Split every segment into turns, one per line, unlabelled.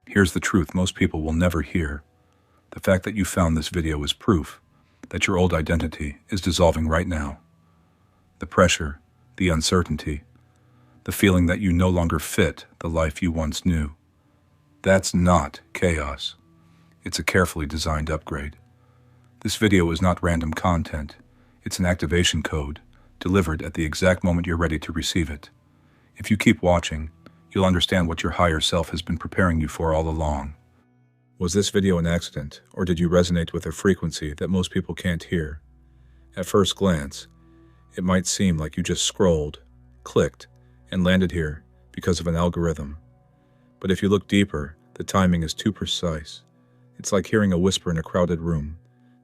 Here's the truth most people will never hear. The fact that you found this video is proof that your old identity is dissolving right now. The pressure, the uncertainty, the feeling that you no longer fit the life you once knew. That's not chaos. It's a carefully designed upgrade. This video is not random content. It's an activation code, delivered at the exact moment you're ready to receive it. If you keep watching, you'll understand what your higher self has been preparing you for all along. Was this video an accident, or did you resonate with a frequency that most people can't hear? At first glance, it might seem like you just scrolled, clicked, and landed here because of an algorithm. But if you look deeper, the timing is too precise. It's like hearing a whisper in a crowded room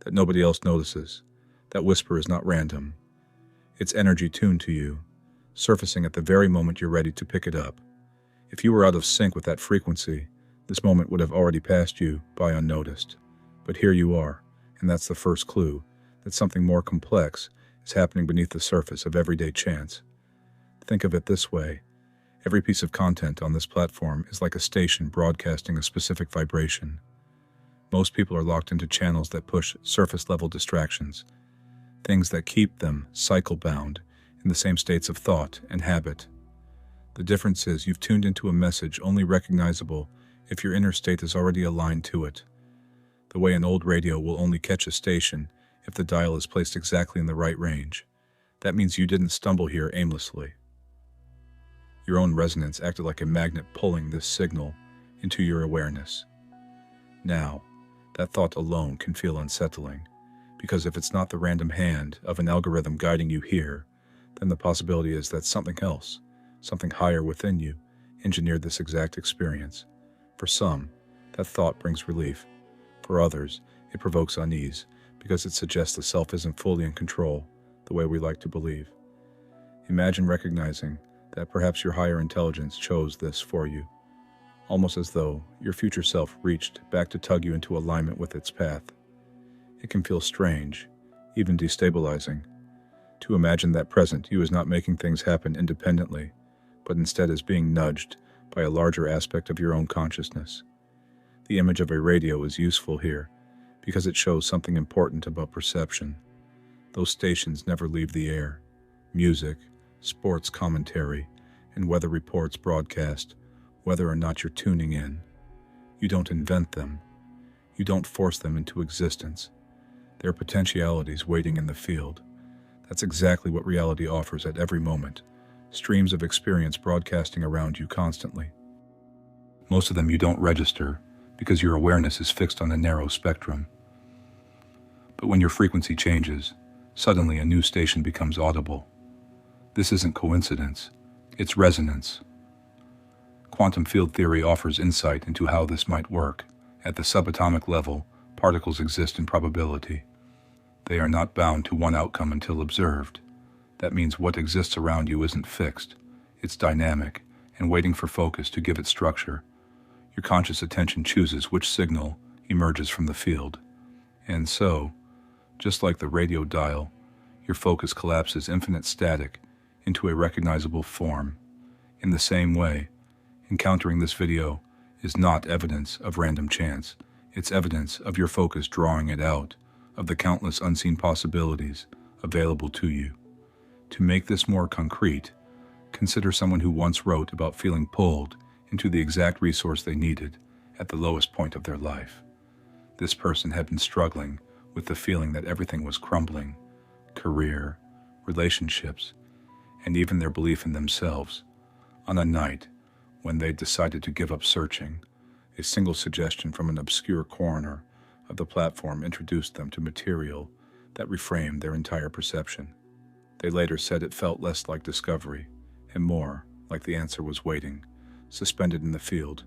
that nobody else notices. That whisper is not random. It's energy tuned to you, surfacing at the very moment you're ready to pick it up. If you were out of sync with that frequency, this moment would have already passed you by unnoticed. But here you are, and that's the first clue that something more complex is happening beneath the surface of everyday chance. Think of it this way. Every piece of content on this platform is like a station broadcasting a specific vibration. Most people are locked into channels that push surface-level distractions, things that keep them cycle-bound in the same states of thought and habit. The difference is you've tuned into a message only recognizable if your inner state is already aligned to it. The way an old radio will only catch a station if the dial is placed exactly in the right range. That means you didn't stumble here aimlessly. Your own resonance acted like a magnet pulling this signal into your awareness. Now, that thought alone can feel unsettling, because if it's not the random hand of an algorithm guiding you here, then the possibility is that something else, something higher within you, engineered this exact experience. For some, that thought brings relief. For others, it provokes unease, because it suggests the self isn't fully in control, the way we like to believe. Imagine recognizing that perhaps your higher intelligence chose this for you, almost as though your future self reached back to tug you into alignment with its path. It can feel strange, even destabilizing, to imagine that present you is not making things happen independently, but instead is being nudged by a larger aspect of your own consciousness. The image of a radio is useful here because it shows something important about perception. Those stations never leave the air. Music, sports commentary, and weather reports broadcast whether or not you're tuning in. You don't invent them. You don't force them into existence. They're potentialities waiting in the field. That's exactly what reality offers at every moment. Streams of experience broadcasting around you constantly. Most of them you don't register because your awareness is fixed on a narrow spectrum. But when your frequency changes, suddenly a new station becomes audible. This isn't coincidence, it's resonance. Quantum field theory offers insight into how this might work. At the subatomic level, particles exist in probability. They are not bound to one outcome until observed. That means what exists around you isn't fixed. It's dynamic and waiting for focus to give it structure. Your conscious attention chooses which signal emerges from the field. And so, just like the radio dial, your focus collapses infinite static into a recognizable form. In the same way, encountering this video is not evidence of random chance. It's evidence of your focus drawing it out, of the countless unseen possibilities available to you. To make this more concrete, consider someone who once wrote about feeling pulled into the exact resource they needed at the lowest point of their life. This person had been struggling with the feeling that everything was crumbling: career, relationships, and even their belief in themselves. On a night when they decided to give up searching, a single suggestion from an obscure corner of the platform introduced them to material that reframed their entire perception. They later said it felt less like discovery and more like the answer was waiting, suspended in the field,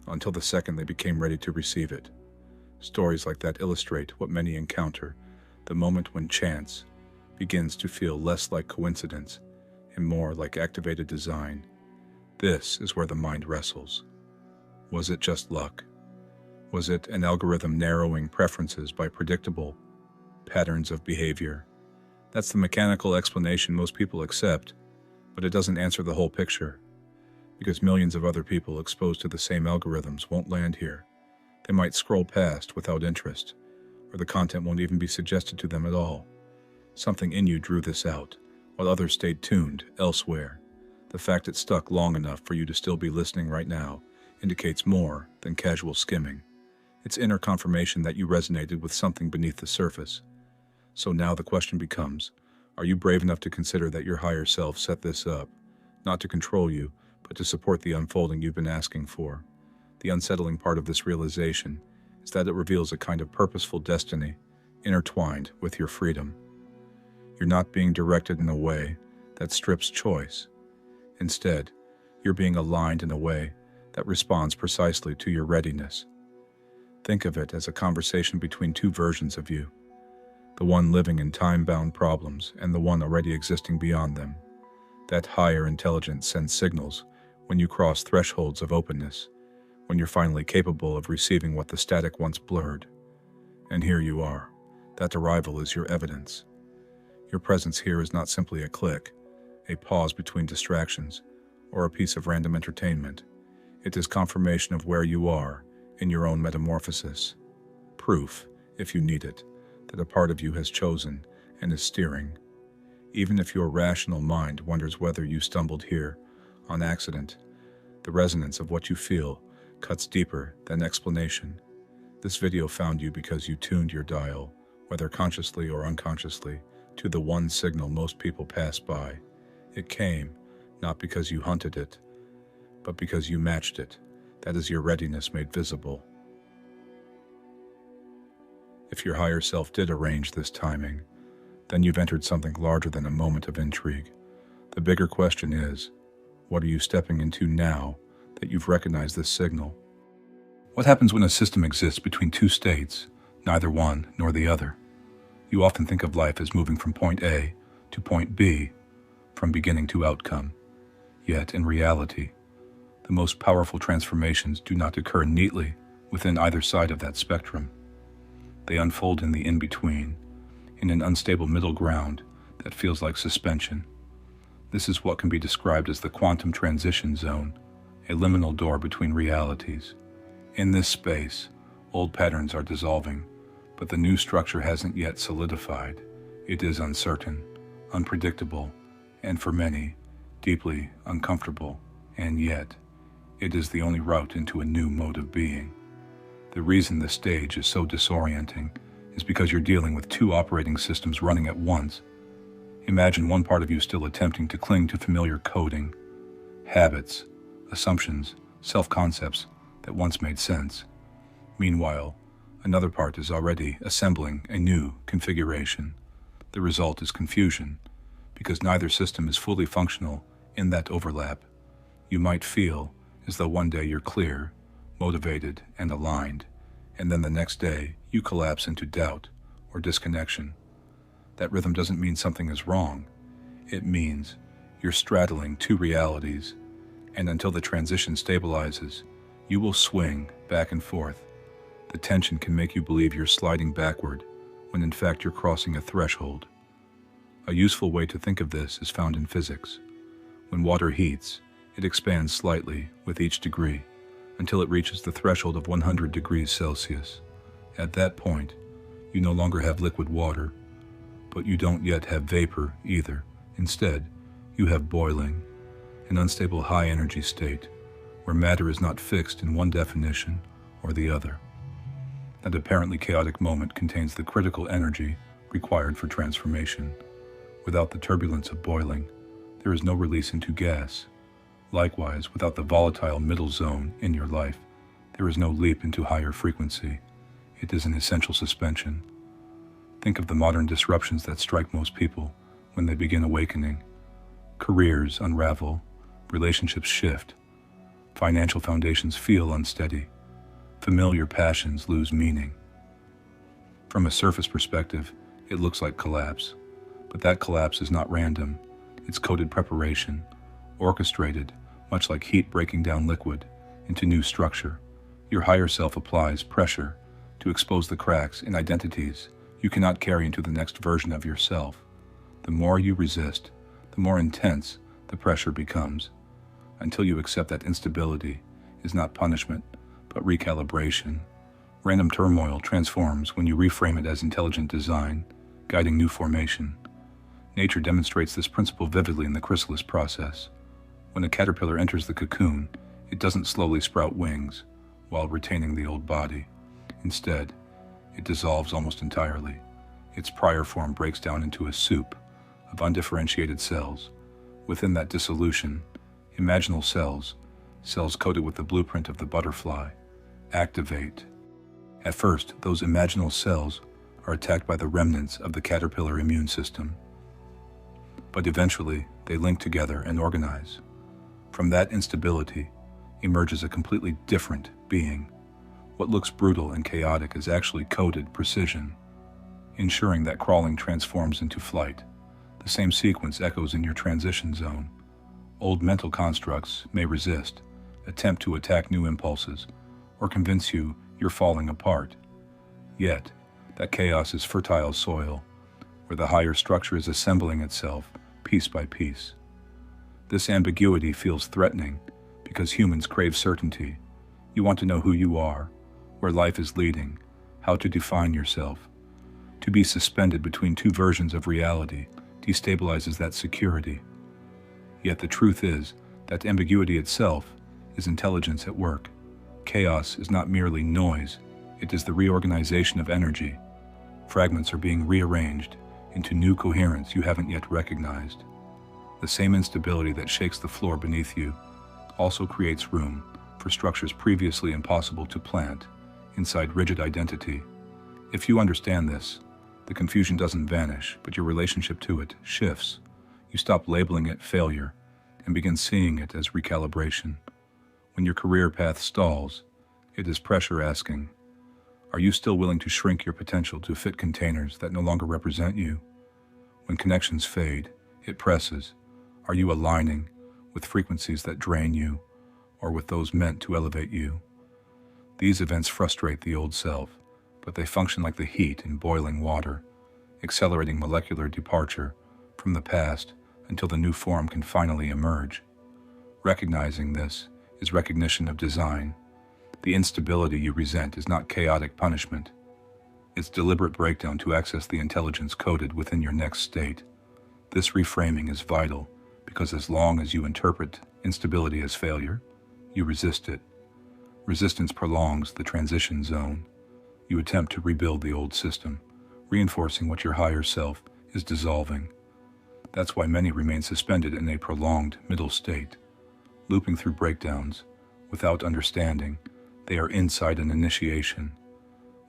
until the second they became ready to receive it. Stories like that illustrate what many encounter, the moment when chance begins to feel less like coincidence and more like activated design. This is where the mind wrestles. Was it just luck? Was it an algorithm narrowing preferences by predictable patterns of behavior? That's the mechanical explanation most people accept, but it doesn't answer the whole picture. because millions of other people exposed to the same algorithms won't land here. They might scroll past without interest, or the content won't even be suggested to them at all. Something in you drew this out, while others stayed tuned elsewhere. The fact it stuck long enough for you to still be listening right now indicates more than casual skimming. It's inner confirmation that you resonated with something beneath the surface. So now the question becomes, are you brave enough to consider that your higher self set this up, not to control you, but to support the unfolding you've been asking for? The unsettling part of this realization is that it reveals a kind of purposeful destiny intertwined with your freedom. You're not being directed in a way that strips choice. Instead, you're being aligned in a way that responds precisely to your readiness. Think of it as a conversation between two versions of you, the one living in time-bound problems and the one already existing beyond them. That higher intelligence sends signals when you cross thresholds of openness, when you're finally capable of receiving what the static once blurred. And here you are. That arrival is your evidence. Your presence here is not simply a click, a pause between distractions, or a piece of random entertainment. It is confirmation of where you are in your own metamorphosis. Proof, if you need it, that a part of you has chosen and is steering. Even if your rational mind wonders whether you stumbled here on accident, the resonance of what you feel cuts deeper than explanation. This video found you because you tuned your dial, whether consciously or unconsciously, to the one signal most people pass by. It came, not because you hunted it, but because you matched it. That is your readiness made visible. If your higher self did arrange this timing, then you've entered something larger than a moment of intrigue. The bigger question is, what are you stepping into now that you've recognized this signal? What happens when a system exists between two states, neither one nor the other? You often think of life as moving from point A to point B, from beginning to outcome. Yet, in reality, the most powerful transformations do not occur neatly within either side of that spectrum. They unfold in the in-between, in an unstable middle ground that feels like suspension. This is what can be described as the quantum transition zone, a liminal door between realities. In this space, old patterns are dissolving, but the new structure hasn't yet solidified. It is uncertain, unpredictable, and for many, deeply uncomfortable, and yet, it is the only route into a new mode of being. The reason this stage is so disorienting is because you're dealing with two operating systems running at once. Imagine one part of you still attempting to cling to familiar coding, habits, assumptions, self-concepts that once made sense. Meanwhile, another part is already assembling a new configuration. The result is confusion, because neither system is fully functional in that overlap. You might feel as though one day you're clear, motivated, and aligned, and then the next day you collapse into doubt or disconnection. That rhythm doesn't mean something is wrong. It means you're straddling two realities, and until the transition stabilizes, you will swing back and forth. The tension can make you believe you're sliding backward, when in fact you're crossing a threshold. A useful way to think of this is found in physics. When water heats, it expands slightly with each degree, until it reaches the threshold of 100 degrees Celsius. At that point, you no longer have liquid water, but you don't yet have vapor either. Instead, you have boiling, an unstable high-energy state, where matter is not fixed in one definition or the other. That apparently chaotic moment contains the critical energy required for transformation. Without the turbulence of boiling, there is no release into gas. Likewise, without the volatile middle zone in your life, there is no leap into higher frequency. It is an essential suspension. Think of the modern disruptions that strike most people when they begin awakening. Careers unravel, relationships shift, financial foundations feel unsteady, familiar passions lose meaning. From a surface perspective, it looks like collapse, but that collapse is not random. It's coded preparation, orchestrated, much like heat breaking down liquid into new structure. Your higher self applies pressure to expose the cracks in identities you cannot carry into the next version of yourself. The more you resist, the more intense the pressure becomes. until you accept that instability is not punishment, but recalibration. Random turmoil transforms when you reframe it as intelligent design, guiding new formation. Nature demonstrates this principle vividly in the chrysalis process. When a caterpillar enters the cocoon, it doesn't slowly sprout wings while retaining the old body. Instead, it dissolves almost entirely. Its prior form breaks down into a soup of undifferentiated cells. Within that dissolution, imaginal cells coated with the blueprint of the butterfly, activate. At first, those imaginal cells are attacked by the remnants of the caterpillar immune system. But eventually, they link together and organize. From that instability emerges a completely different being. What looks brutal and chaotic is actually coded precision, ensuring that crawling transforms into flight. The same sequence echoes in your transition zone. Old mental constructs may resist, attempt to attack new impulses, or convince you you're falling apart. Yet, that chaos is fertile soil, where the higher structure is assembling itself piece by piece. This ambiguity feels threatening because humans crave certainty. You want to know who you are, where life is leading, how to define yourself. To be suspended between two versions of reality destabilizes that security. Yet the truth is that ambiguity itself is intelligence at work. Chaos is not merely noise, it is the reorganization of energy. Fragments are being rearranged into new coherence you haven't yet recognized. The same instability that shakes the floor beneath you also creates room for structures previously impossible to plant inside rigid identity. If you understand this, the confusion doesn't vanish, but your relationship to it shifts. You stop labeling it failure and begin seeing it as recalibration. When your career path stalls, it is pressure asking, are you still willing to shrink your potential to fit containers that no longer represent you? When connections fade, it presses, are you aligning with frequencies that drain you or with those meant to elevate you? These events frustrate the old self, but they function like the heat in boiling water, accelerating molecular departure from the past until the new form can finally emerge. Recognizing this is recognition of design. The instability you resent is not chaotic punishment. It's deliberate breakdown to access the intelligence coded within your next state. This reframing is vital because as long as you interpret instability as failure, you resist it. Resistance prolongs the transition zone. You attempt to rebuild the old system, reinforcing what your higher self is dissolving. That's why many remain suspended in a prolonged middle state, looping through breakdowns. Without understanding, they are inside an initiation.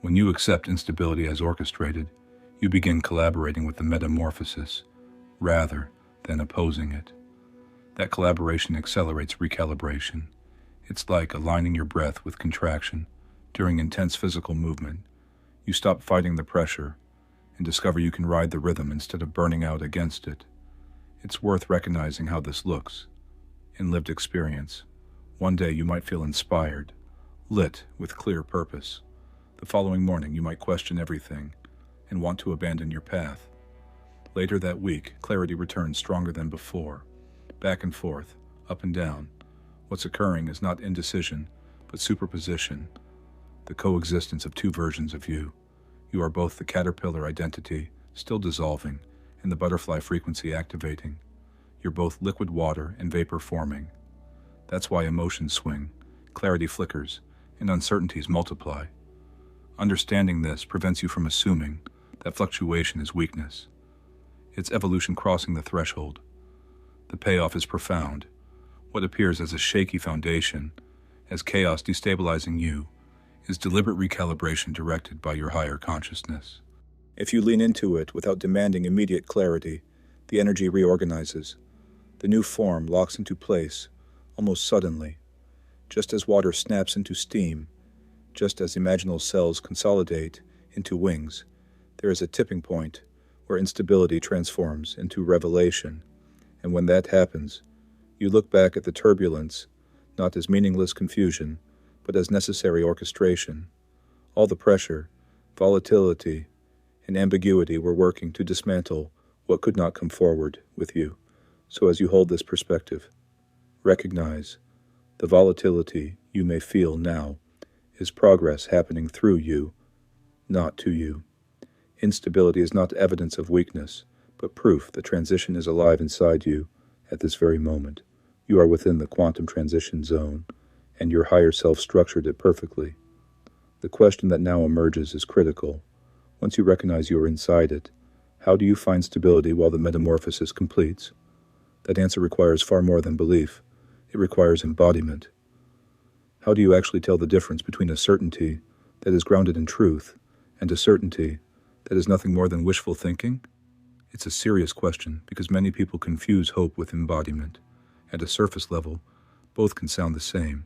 When you accept instability as orchestrated, you begin collaborating with the metamorphosis, rather than opposing it. That collaboration accelerates recalibration. It's like aligning your breath with contraction. During intense physical movement, you stop fighting the pressure and discover you can ride the rhythm instead of burning out against it. It's worth recognizing how this looks in lived experience. One day you might feel inspired, lit with clear purpose. The following morning you might question everything and want to abandon your path. Later that week, clarity returns stronger than before. Back and forth, up and down. What's occurring is not indecision, but superposition. The coexistence of two versions of you. You are both the caterpillar identity, still dissolving, and the butterfly frequency activating. You're both liquid water and vapor forming. That's why emotions swing, clarity flickers, and uncertainties multiply. Understanding this prevents you from assuming that fluctuation is weakness. It's evolution crossing the threshold. The payoff is profound. What appears as a shaky foundation, as chaos destabilizing you, is deliberate recalibration directed by your higher consciousness. If you lean into it without demanding immediate clarity, the energy reorganizes. The new form locks into place, almost suddenly. Just as water snaps into steam, just as imaginal cells consolidate into wings, there is a tipping point where instability transforms into revelation. And when that happens, you look back at the turbulence, not as meaningless confusion, but as necessary orchestration. All the pressure, volatility, and ambiguity were working to dismantle what could not come forward with you. So as you hold this perspective, Recognize the volatility you may feel now is progress happening through you, not to you. Instability is not evidence of weakness, but proof the transition is alive inside you at this very moment. You are within the quantum transition zone, and your higher self structured it perfectly. The question that now emerges is critical. Once you recognize you are inside it, how do you find stability while the metamorphosis completes? That answer requires far more than belief. It requires embodiment. How do you actually tell the difference between a certainty that is grounded in truth and a certainty that is nothing more than wishful thinking? It's a serious question because many people confuse hope with embodiment. At a surface level, both can sound the same.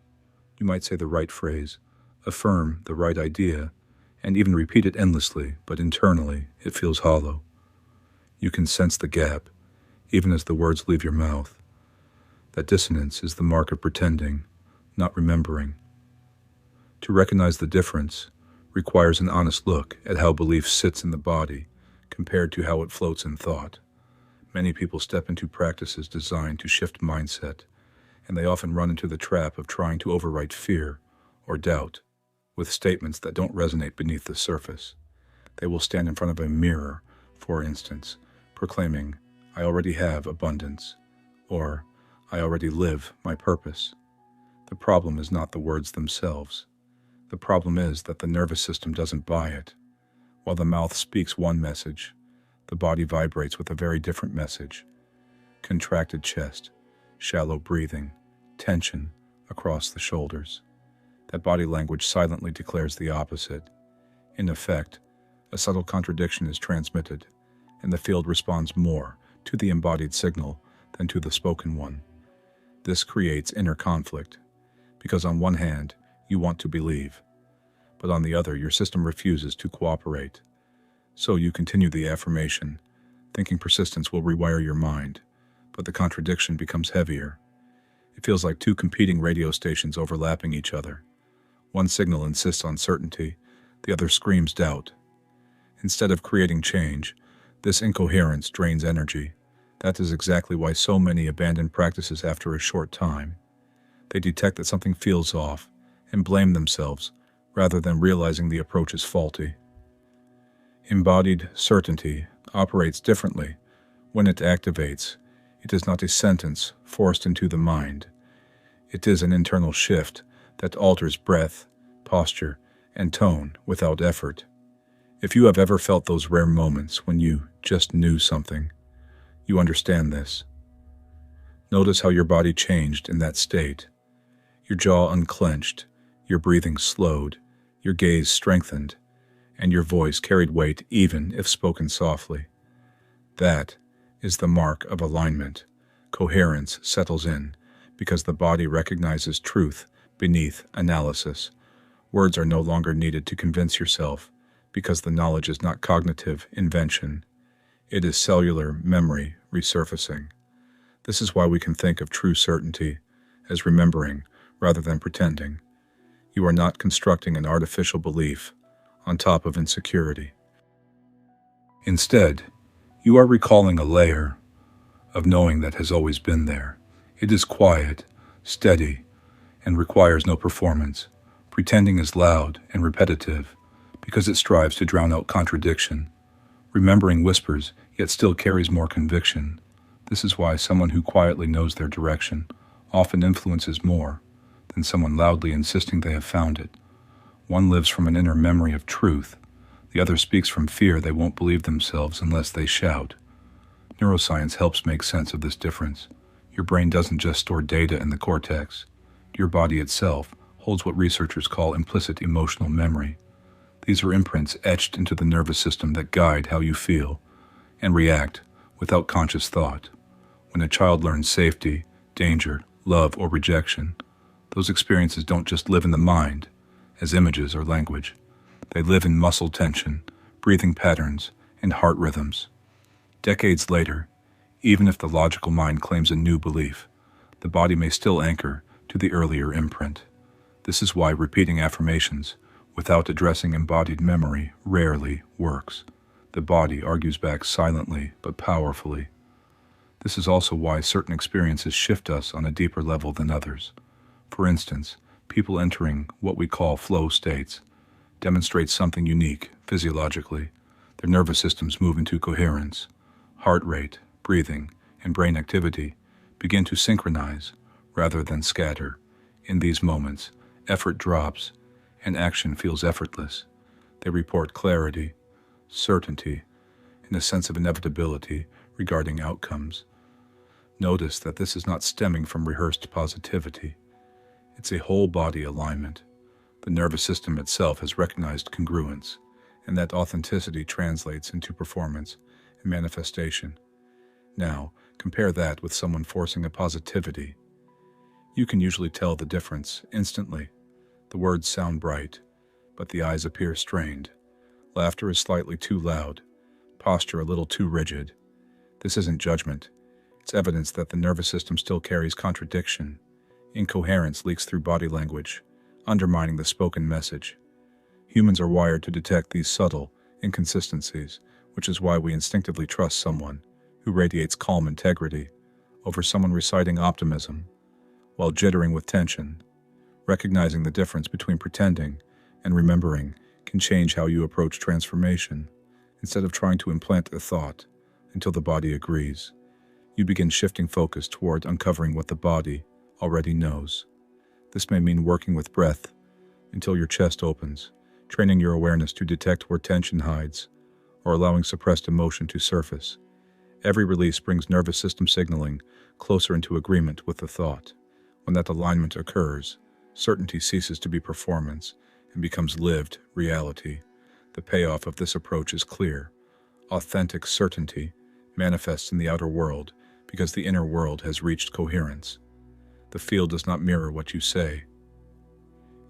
You might say the right phrase, affirm the right idea, and even repeat it endlessly, but internally it feels hollow. You can sense the gap, even as the words leave your mouth. That dissonance is the mark of pretending, not remembering. To recognize the difference requires an honest look at how belief sits in the body compared to how it floats in thought. Many people step into practices designed to shift mindset, and they often run into the trap of trying to overwrite fear or doubt with statements that don't resonate beneath the surface. They will stand in front of a mirror, for instance, proclaiming, "I already have abundance," or "I already live my purpose." The problem is not the words themselves. The problem is that the nervous system doesn't buy it. While the mouth speaks one message, the body vibrates with a very different message. Contracted chest, shallow breathing, tension across the shoulders. That body language silently declares the opposite. In effect, a subtle contradiction is transmitted, and the field responds more to the embodied signal than to the spoken one. This creates inner conflict, because on one hand, you want to believe, but on the other, your system refuses to cooperate. So you continue the affirmation, thinking persistence will rewire your mind, but the contradiction becomes heavier. It feels like two competing radio stations overlapping each other. One signal insists on certainty, the other screams doubt. Instead of creating change, this incoherence drains energy. That is exactly why so many abandon practices after a short time. They detect that something feels off and blame themselves rather than realizing the approach is faulty. Embodied certainty operates differently. When it activates, it is not a sentence forced into the mind. It is an internal shift that alters breath, posture, and tone without effort. If you have ever felt those rare moments when you just knew something, you understand this. Notice how your body changed in that state. Your jaw unclenched, your breathing slowed, your gaze strengthened, and your voice carried weight even if spoken softly. That is the mark of alignment. Coherence settles in because the body recognizes truth beneath analysis. Words are no longer needed to convince yourself because the knowledge is not cognitive invention. It is cellular memory resurfacing. This is why we can think of true certainty as remembering rather than pretending. You are not constructing an artificial belief on top of insecurity. Instead, you are recalling a layer of knowing that has always been there. It is quiet, steady, and requires no performance. Pretending is loud and repetitive because it strives to drown out contradiction. Remembering whispers, yet still carries more conviction. This is why someone who quietly knows their direction often influences more than someone loudly insisting they have found it. One lives from an inner memory of truth. The other speaks from fear they won't believe themselves unless they shout. Neuroscience helps make sense of this difference. Your brain doesn't just store data in the cortex. Your body itself holds what researchers call implicit emotional memory. These are imprints etched into the nervous system that guide how you feel and react without conscious thought. When a child learns safety, danger, love, or rejection, those experiences don't just live in the mind as images or language. They live in muscle tension, breathing patterns, and heart rhythms. Decades later, even if the logical mind claims a new belief, the body may still anchor to the earlier imprint. This is why repeating affirmations without addressing embodied memory rarely works. The body argues back silently but powerfully. This is also why certain experiences shift us on a deeper level than others. For instance, people entering what we call flow states demonstrate something unique physiologically. Their nervous systems move into coherence. Heart rate, breathing, and brain activity begin to synchronize rather than scatter. In these moments, effort drops and action feels effortless. They report clarity, certainty, and a sense of inevitability regarding outcomes. Notice that this is not stemming from rehearsed positivity. It's a whole body alignment. The nervous system itself has recognized congruence, and that authenticity translates into performance and manifestation. Now, compare that with someone forcing a positivity. You can usually tell the difference instantly. The words sound bright, but the eyes appear strained. Laughter is slightly too loud, posture a little too rigid. This isn't judgment. It's evidence that the nervous system still carries contradiction. Incoherence leaks through body language, undermining the spoken message. Humans are wired to detect these subtle inconsistencies, which is why we instinctively trust someone who radiates calm integrity over someone reciting optimism while jittering with tension. Recognizing the difference between pretending and remembering can change how you approach transformation. Instead of trying to implant a thought until the body agrees, you begin shifting focus toward uncovering what the body already knows. This may mean working with breath until your chest opens, training your awareness to detect where tension hides, or allowing suppressed emotion to surface. Every release brings nervous system signaling closer into agreement with the thought. When that alignment occurs, certainty ceases to be performance and becomes lived reality. The payoff of this approach is clear. Authentic certainty manifests in the outer world because the inner world has reached coherence. The field does not mirror what you say.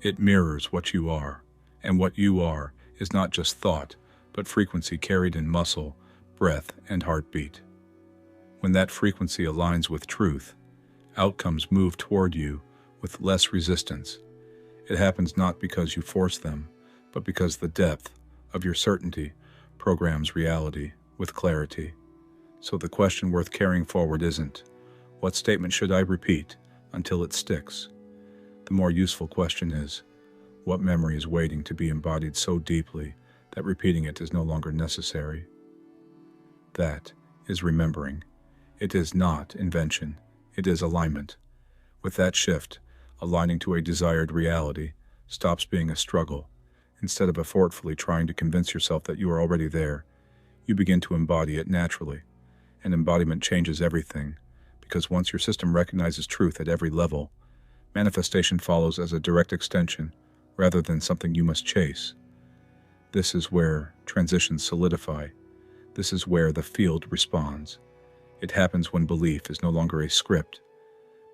It mirrors what you are, and what you are is not just thought, but frequency carried in muscle, breath, and heartbeat. When that frequency aligns with truth, outcomes move toward you with less resistance. It happens not because you force them, but because the depth of your certainty programs reality with clarity. So the question worth carrying forward isn't, what statement should I repeat until it sticks? The more useful question is, what memory is waiting to be embodied so deeply that repeating it is no longer necessary? That is remembering. It is not invention. It is alignment. With that shift, aligning to a desired reality stops being a struggle. Instead of effortfully trying to convince yourself that you are already there, you begin to embody it naturally. And embodiment changes everything, because once your system recognizes truth at every level, manifestation follows as a direct extension rather than something you must chase. This is where transitions solidify. This is where the field responds. It happens when belief is no longer a script,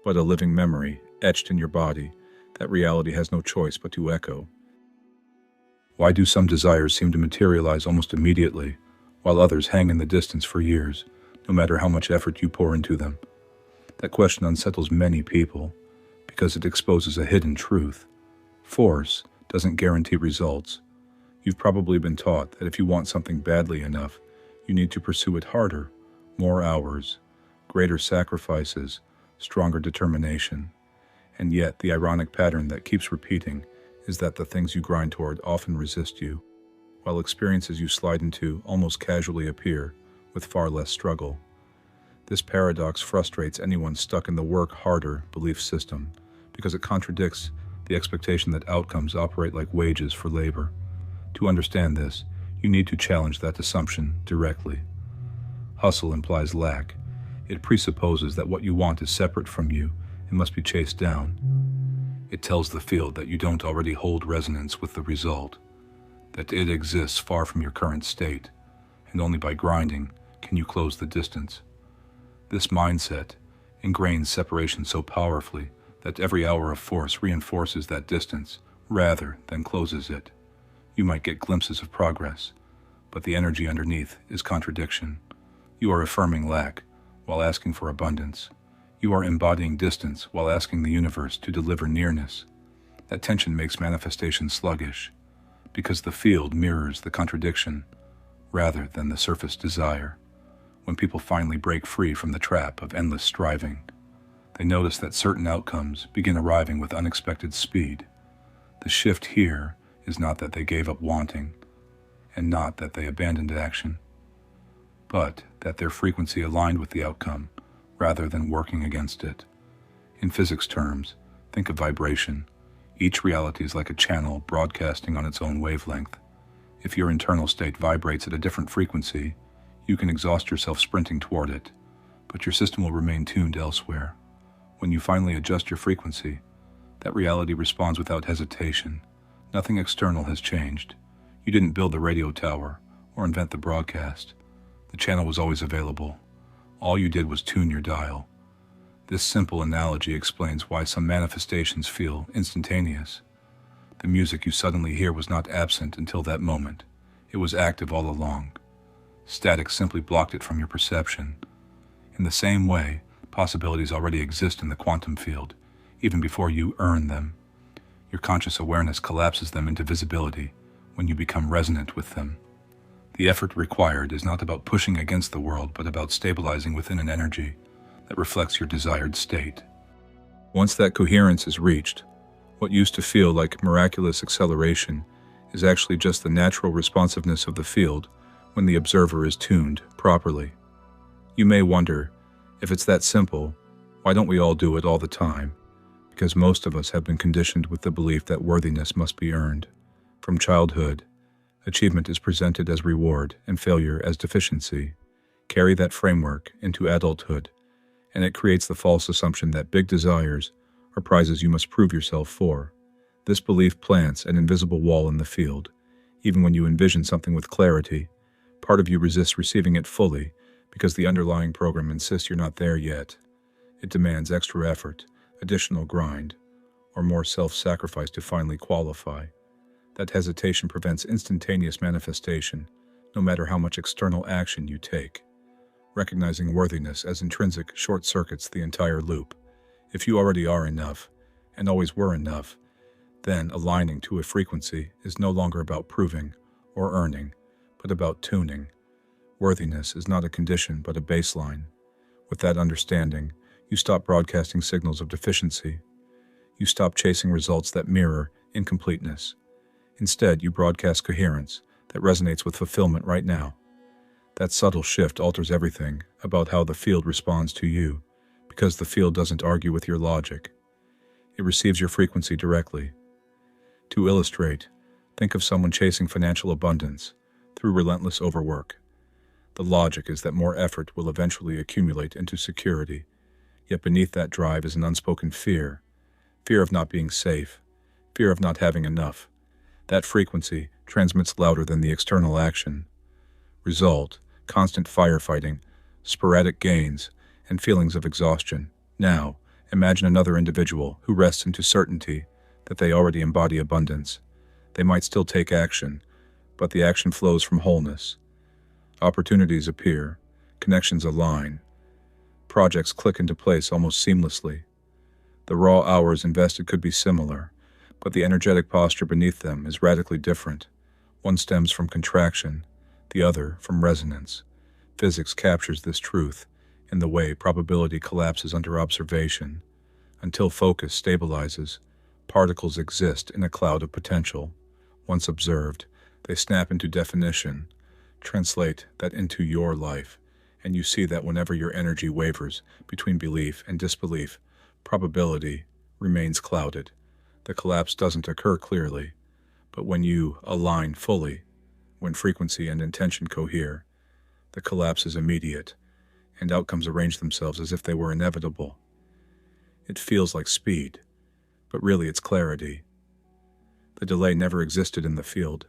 but a living memory etched in your body that reality has no choice but to echo. Why do some desires seem to materialize almost immediately, while others hang in the distance for years, no matter how much effort you pour into them? That question unsettles many people, because it exposes a hidden truth. Force doesn't guarantee results. You've probably been taught that if you want something badly enough, you need to pursue it harder, more hours, greater sacrifices, stronger determination. And yet, the ironic pattern that keeps repeating is that the things you grind toward often resist you, while experiences you slide into almost casually appear with far less struggle. This paradox frustrates anyone stuck in the work harder belief system, because it contradicts the expectation that outcomes operate like wages for labor. To understand this, you need to challenge that assumption directly. Hustle implies lack. It presupposes that what you want is separate from you and must be chased down. It tells the field that you don't already hold resonance with the result, that it exists far from your current state, and only by grinding can you close the distance. This mindset ingrains separation so powerfully that every hour of force reinforces that distance rather than closes it. You might get glimpses of progress, but the energy underneath is contradiction. You are affirming lack while asking for abundance. You are embodying distance while asking the universe to deliver nearness. That tension makes manifestation sluggish, because the field mirrors the contradiction rather than the surface desire. When people finally break free from the trap of endless striving, they notice that certain outcomes begin arriving with unexpected speed. The shift here is not that they gave up wanting, and not that they abandoned action, but that their frequency aligned with the outcome rather than working against it. In physics terms, think of vibration. Each reality is like a channel broadcasting on its own wavelength. If your internal state vibrates at a different frequency, you can exhaust yourself sprinting toward it, but your system will remain tuned elsewhere. When you finally adjust your frequency, that reality responds without hesitation. Nothing external has changed. You didn't build the radio tower or invent the broadcast. The channel was always available. All you did was tune your dial. This simple analogy explains why some manifestations feel instantaneous. The music you suddenly hear was not absent until that moment. It was active all along. Static simply blocked it from your perception. In the same way, possibilities already exist in the quantum field, even before you earn them. Your conscious awareness collapses them into visibility when you become resonant with them. The effort required is not about pushing against the world, but about stabilizing within an energy that reflects your desired state. Once that coherence is reached, what used to feel like miraculous acceleration is actually just the natural responsiveness of the field when the observer is tuned properly. You may wonder, if it's that simple, why don't we all do it all the time? Because most of us have been conditioned with the belief that worthiness must be earned. From childhood, achievement is presented as reward and failure as deficiency. Carry that framework into adulthood, and it creates the false assumption that big desires are prizes you must prove yourself for. This belief plants an invisible wall in the field. Even when you envision something with clarity, part of you resists receiving it fully because the underlying program insists you're not there yet. It demands extra effort, additional grind, or more self-sacrifice to finally qualify. That hesitation prevents instantaneous manifestation, no matter how much external action you take. Recognizing worthiness as intrinsic short-circuits the entire loop. If you already are enough, and always were enough, then aligning to a frequency is no longer about proving or earning, but about tuning. Worthiness is not a condition, but a baseline. With that understanding, you stop broadcasting signals of deficiency. You stop chasing results that mirror incompleteness. Instead, you broadcast coherence that resonates with fulfillment right now. That subtle shift alters everything about how the field responds to you, because the field doesn't argue with your logic. It receives your frequency directly. To illustrate, think of someone chasing financial abundance through relentless overwork. The logic is that more effort will eventually accumulate into security, yet beneath that drive is an unspoken fear. Fear of not being safe, fear of not having enough. That frequency transmits louder than the external action. Result, constant firefighting, sporadic gains, and feelings of exhaustion. Now, imagine another individual who rests into certainty that they already embody abundance. They might still take action, but the action flows from wholeness. Opportunities appear, connections align, projects click into place almost seamlessly. The raw hours invested could be similar, but the energetic posture beneath them is radically different. One stems from contraction, the other from resonance. Physics captures this truth in the way probability collapses under observation. Until focus stabilizes, particles exist in a cloud of potential. Once observed, they snap into definition. Translate that into your life, and you see that whenever your energy wavers between belief and disbelief, probability remains clouded. The collapse doesn't occur clearly, but when you align fully, when frequency and intention cohere, the collapse is immediate, and outcomes arrange themselves as if they were inevitable. It feels like speed, but really it's clarity. The delay never existed in the field.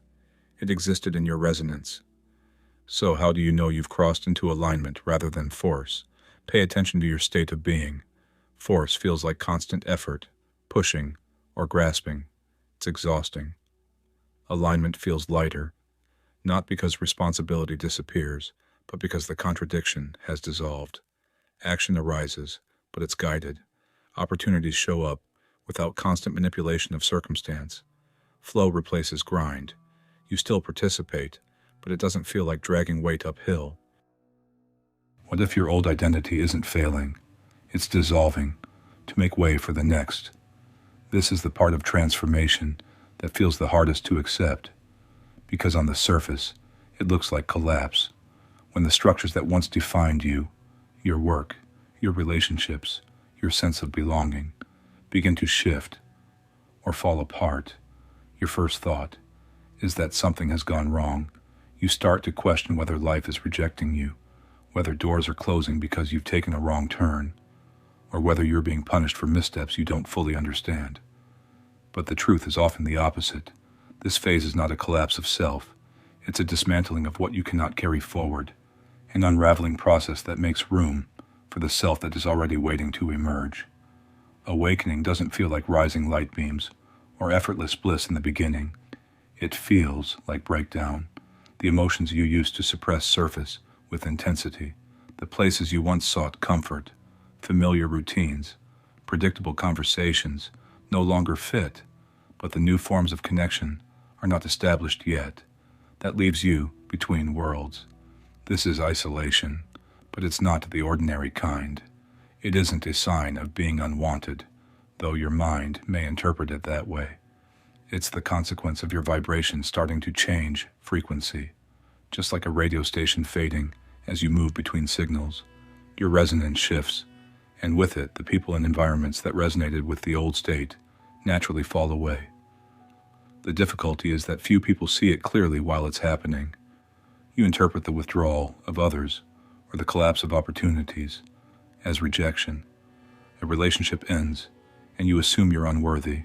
It existed in your resonance. So how do you know you've crossed into alignment rather than force? Pay attention to your state of being. Force feels like constant effort, pushing, or grasping. It's exhausting. Alignment feels lighter, not because responsibility disappears, but because the contradiction has dissolved. Action arises, but it's guided. Opportunities show up without constant manipulation of circumstance. Flow replaces grind. You still participate, but it doesn't feel like dragging weight uphill. What if your old identity isn't failing? It's dissolving to make way for the next. This is the part of transformation that feels the hardest to accept, because on the surface, it looks like collapse, when the structures that once defined you, your work, your relationships, your sense of belonging, begin to shift or fall apart. Your first thought is that something has gone wrong. You start to question whether life is rejecting you, whether doors are closing because you've taken a wrong turn, or whether you're being punished for missteps you don't fully understand. But the truth is often the opposite. This phase is not a collapse of self. It's a dismantling of what you cannot carry forward, an unraveling process that makes room for the self that is already waiting to emerge. Awakening doesn't feel like rising light beams or effortless bliss in the beginning. It feels like breakdown. The emotions you used to suppress surface with intensity. The places you once sought comfort, familiar routines, predictable conversations no longer fit, but the new forms of connection are not established yet. That leaves you between worlds. This is isolation, but it's not the ordinary kind. It isn't a sign of being unwanted, though your mind may interpret it that way. It's the consequence of your vibration starting to change frequency. Just like a radio station fading as you move between signals, your resonance shifts, and with it, the people and environments that resonated with the old state naturally fall away. The difficulty is that few people see it clearly while it's happening. You interpret the withdrawal of others or the collapse of opportunities as rejection. A relationship ends, and you assume you're unworthy.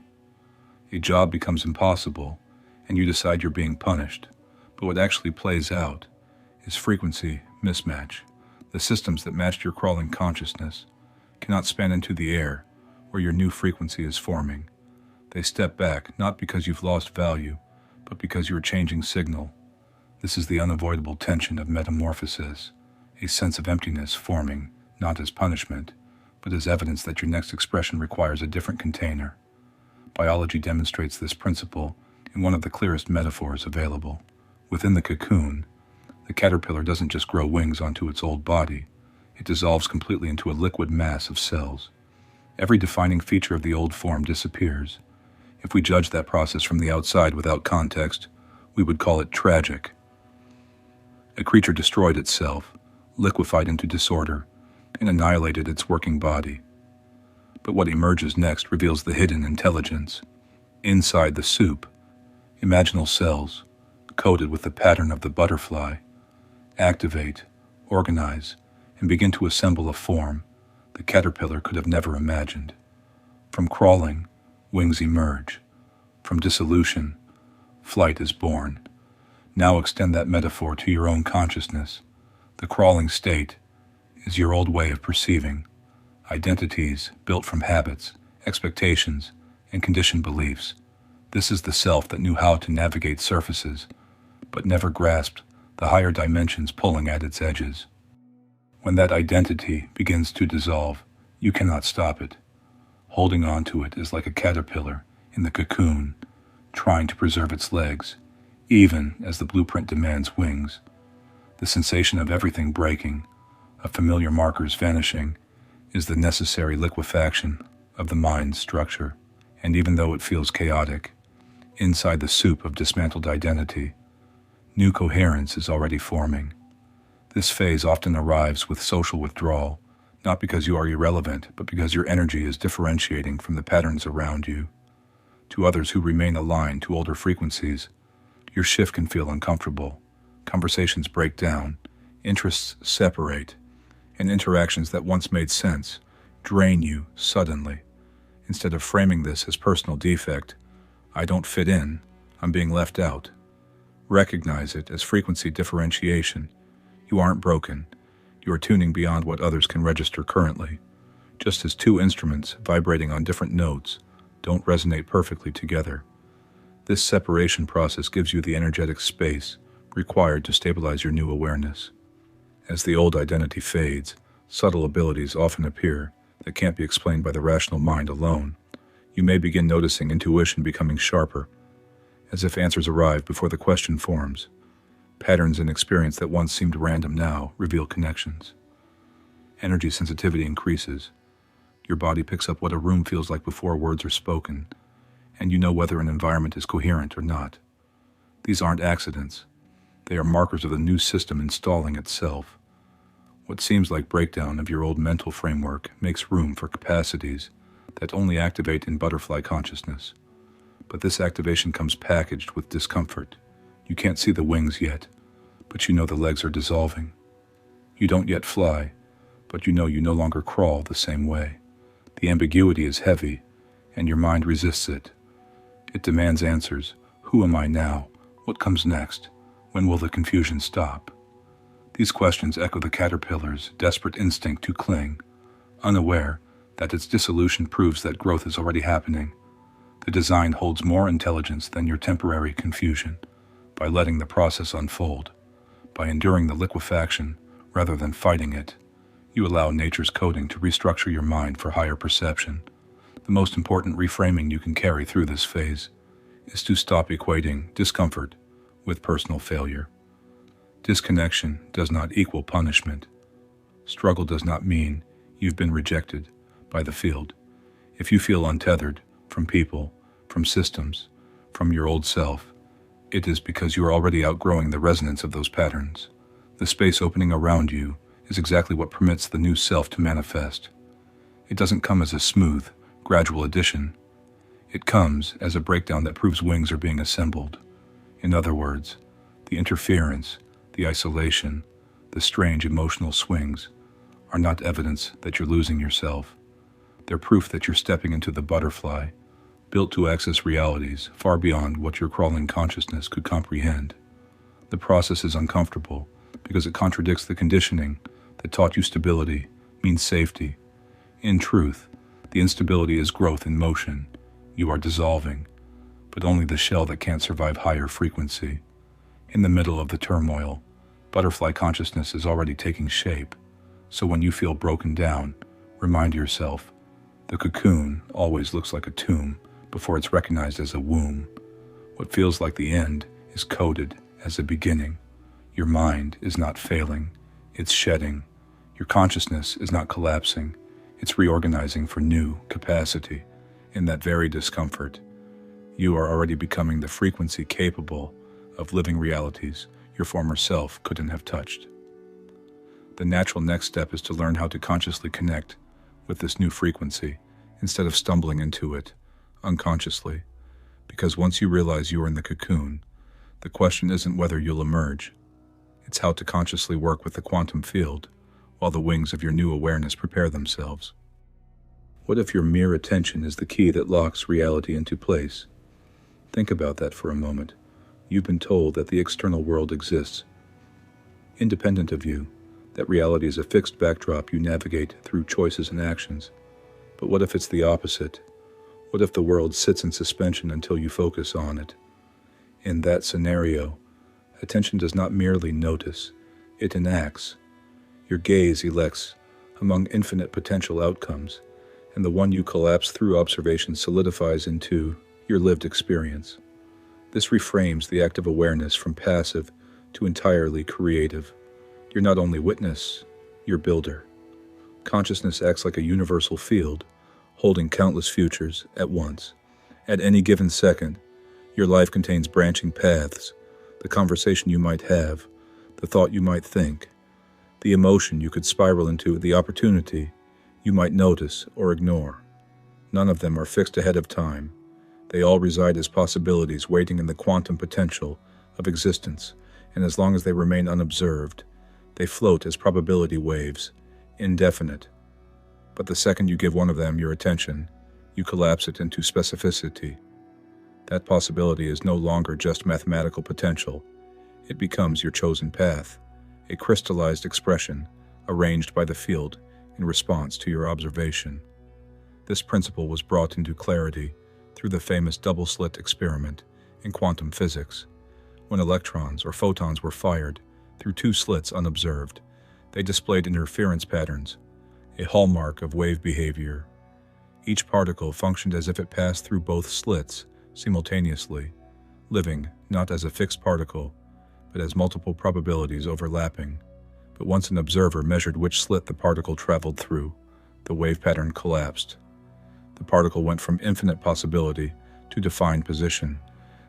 A job becomes impossible, and you decide you're being punished. But what actually plays out is frequency mismatch. The systems that matched your crawling consciousness cannot span into the air where your new frequency is forming. They step back, not because you've lost value, but because you're changing signal. This is the unavoidable tension of metamorphosis, a sense of emptiness forming, not as punishment, but as evidence that your next expression requires a different container. Biology demonstrates this principle in one of the clearest metaphors available. Within the cocoon, the caterpillar doesn't just grow wings onto its old body, it dissolves completely into a liquid mass of cells. Every defining feature of the old form disappears. If we judge that process from the outside without context, we would call it tragic. A creature destroyed itself, liquefied into disorder, and annihilated its working body. But what emerges next reveals the hidden intelligence. Inside the soup, imaginal cells, coated with the pattern of the butterfly, activate, organize, and begin to assemble a form the caterpillar could have never imagined. From crawling, wings emerge. From dissolution, flight is born. Now extend that metaphor to your own consciousness. The crawling state is your old way of perceiving. Identities built from habits, expectations, and conditioned beliefs. This is the self that knew how to navigate surfaces, but never grasped the higher dimensions pulling at its edges. When that identity begins to dissolve, you cannot stop it. Holding on to it is like a caterpillar in the cocoon, trying to preserve its legs, even as the blueprint demands wings. The sensation of everything breaking, of familiar markers vanishing, is the necessary liquefaction of the mind's structure. And even though it feels chaotic, inside the soup of dismantled identity, new coherence is already forming. This phase often arrives with social withdrawal, not because you are irrelevant, but because your energy is differentiating from the patterns around you. To others who remain aligned to older frequencies, your shift can feel uncomfortable. Conversations break down, interests separate, and interactions that once made sense drain you suddenly. Instead of framing this as personal defect, I don't fit in, I'm being left out. Recognize it as frequency differentiation. You aren't broken. You are tuning beyond what others can register currently. Just as two instruments vibrating on different notes don't resonate perfectly together. This separation process gives you the energetic space required to stabilize your new awareness. As the old identity fades, subtle abilities often appear that can't be explained by the rational mind alone. You may begin noticing intuition becoming sharper, as if answers arrive before the question forms. Patterns in experience that once seemed random now reveal connections. Energy sensitivity increases. Your body picks up what a room feels like before words are spoken, and you know whether an environment is coherent or not. These aren't accidents. They are markers of the new system installing itself. What seems like breakdown of your old mental framework makes room for capacities that only activate in butterfly consciousness. But this activation comes packaged with discomfort. You can't see the wings yet, but you know the legs are dissolving. You don't yet fly, but you know you no longer crawl the same way. The ambiguity is heavy, and your mind resists it. It demands answers. Who am I now? What comes next? When will the confusion stop? These questions echo the caterpillar's desperate instinct to cling, unaware that its dissolution proves that growth is already happening. The design holds more intelligence than your temporary confusion. By letting the process unfold, by enduring the liquefaction rather than fighting it, you allow nature's coding to restructure your mind for higher perception. The most important reframing you can carry through this phase is to stop equating discomfort with personal failure. Disconnection does not equal punishment. Struggle does not mean you've been rejected by the field. If you feel untethered from people, from systems, from your old self, it is because you are already outgrowing the resonance of those patterns. The space opening around you is exactly what permits the new self to manifest. It doesn't come as a smooth, gradual addition. It comes as a breakdown that proves wings are being assembled. In other words, the interference, the isolation, the strange emotional swings are not evidence that you're losing yourself. They're proof that you're stepping into the butterfly, built to access realities far beyond what your crawling consciousness could comprehend. The process is uncomfortable because it contradicts the conditioning that taught you stability means safety. In truth, the instability is growth in motion. You are dissolving, but only the shell that can't survive higher frequency. In the middle of the turmoil, butterfly consciousness is already taking shape. So when you feel broken down, remind yourself, the cocoon always looks like a tomb before it's recognized as a womb. What feels like the end is coded as a beginning. Your mind is not failing, it's shedding. Your consciousness is not collapsing, it's reorganizing for new capacity. In that very discomfort, you are already becoming the frequency capable of living realities your former self couldn't have touched. The natural next step is to learn how to consciously connect with this new frequency instead of stumbling into it unconsciously, because once you realize you are in the cocoon, the question isn't whether you'll emerge. It's how to consciously work with the quantum field while the wings of your new awareness prepare themselves. What if your mere attention is the key that locks reality into place? Think about that for a moment. You've been told that the external world exists, independent of you, that reality is a fixed backdrop you navigate through choices and actions. But what if it's the opposite? What if the world sits in suspension until you focus on it? In that scenario, attention does not merely notice, it enacts. Your gaze elects among infinite potential outcomes, and the one you collapse through observation solidifies into your lived experience. This reframes the active awareness from passive to entirely creative. You're not only witness, you're builder. Consciousness acts like a universal field, holding countless futures at once. At any given second, your life contains branching paths, the conversation you might have, the thought you might think, the emotion you could spiral into, the opportunity you might notice or ignore. None of them are fixed ahead of time. They all reside as possibilities waiting in the quantum potential of existence, and as long as they remain unobserved, they float as probability waves, indefinite. But the second you give one of them your attention, you collapse it into specificity. That possibility is no longer just mathematical potential. It becomes your chosen path, a crystallized expression arranged by the field in response to your observation. This principle was brought into clarity through the famous double-slit experiment in quantum physics. When electrons or photons were fired through two slits unobserved, they displayed interference patterns, a hallmark of wave behavior. Each particle functioned as if it passed through both slits simultaneously, living not as a fixed particle, but as multiple probabilities overlapping. But once an observer measured which slit the particle traveled through, the wave pattern collapsed. The particle went from infinite possibility to defined position,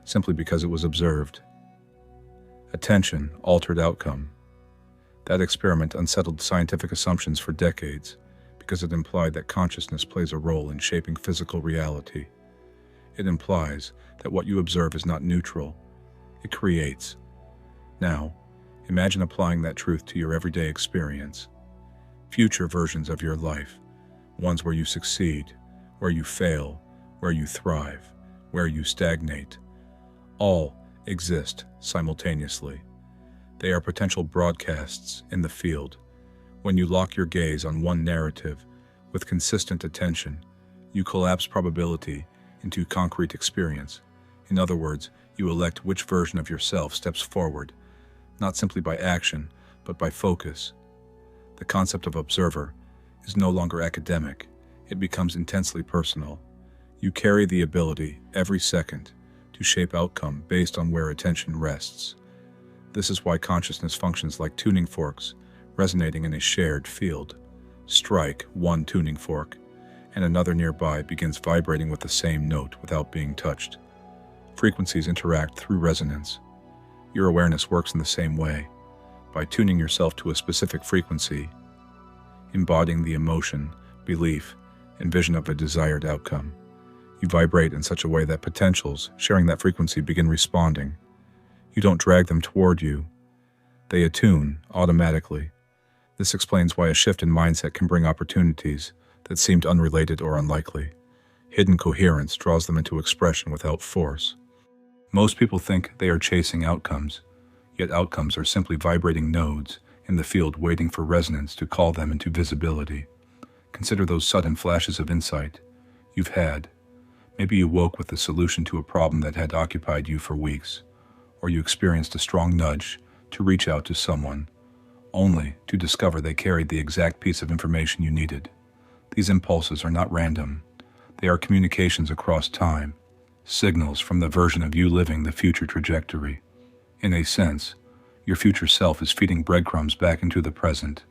simply because it was observed. Attention altered outcome. That experiment unsettled scientific assumptions for decades because it implied that consciousness plays a role in shaping physical reality. It implies that what you observe is not neutral, it creates. Now, imagine applying that truth to your everyday experience. Future versions of your life, ones where you succeed, where you fail, where you thrive, where you stagnate, all exist simultaneously. They are potential broadcasts in the field. When you lock your gaze on one narrative with consistent attention, you collapse probability into concrete experience. In other words, you elect which version of yourself steps forward, not simply by action, but by focus. The concept of observer is no longer academic. It becomes intensely personal. You carry the ability, every second, to shape outcome based on where attention rests. This is why consciousness functions like tuning forks, resonating in a shared field. Strike one tuning fork, and another nearby begins vibrating with the same note without being touched. Frequencies interact through resonance. Your awareness works in the same way. By tuning yourself to a specific frequency, embodying the emotion, belief, and vision of a desired outcome, you vibrate in such a way that potentials sharing that frequency begin responding. You don't drag them toward you. They attune automatically. This explains why a shift in mindset can bring opportunities that seemed unrelated or unlikely. Hidden coherence draws them into expression without force. Most people think they are chasing outcomes, yet outcomes are simply vibrating nodes in the field waiting for resonance to call them into visibility. Consider those sudden flashes of insight you've had. Maybe you woke with the solution to a problem that had occupied you for weeks, or you experienced a strong nudge to reach out to someone, only to discover they carried the exact piece of information you needed. These impulses are not random. They are communications across time, signals from the version of you living the future trajectory. In a sense, your future self is feeding breadcrumbs back into the present,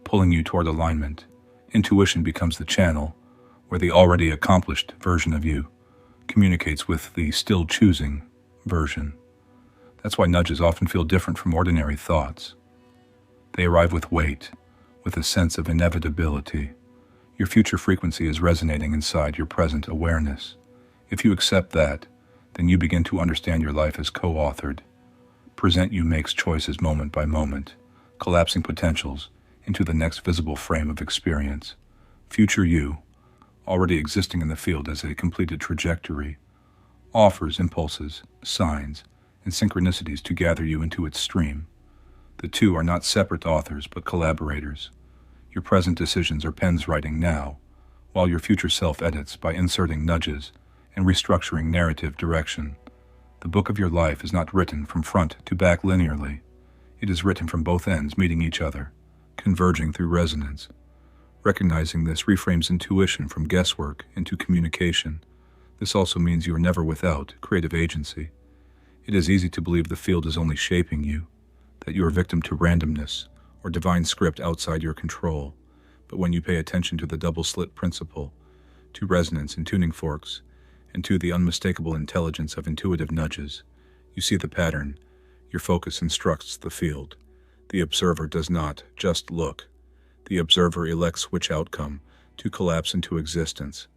pulling you toward alignment. Intuition becomes the channel where the already accomplished version of you communicates with the still choosing version. That's why nudges often feel different from ordinary thoughts. They arrive with weight, with a sense of inevitability. Your future frequency is resonating inside your present awareness. If you accept that, then you begin to understand your life as co-authored. Present you makes choices moment by moment, collapsing potentials into the next visible frame of experience. Future you, already existing in the field as a completed trajectory, offers impulses, signs, and synchronicities to gather you into its stream. The two are not separate authors, but collaborators. Your present decisions are pens writing now, while your future self edits by inserting nudges and restructuring narrative direction. The book of your life is not written from front to back linearly. It is written from both ends meeting each other, converging through resonance. Recognizing this reframes intuition from guesswork into communication. This also means you are never without creative agency. It is easy to believe the field is only shaping you, that you are victim to randomness or divine script outside your control. But when you pay attention to the double-slit principle, to resonance in tuning forks, and to the unmistakable intelligence of intuitive nudges, you see the pattern. Your focus instructs the field. The observer does not just look. The observer elects which outcome to collapse into existence.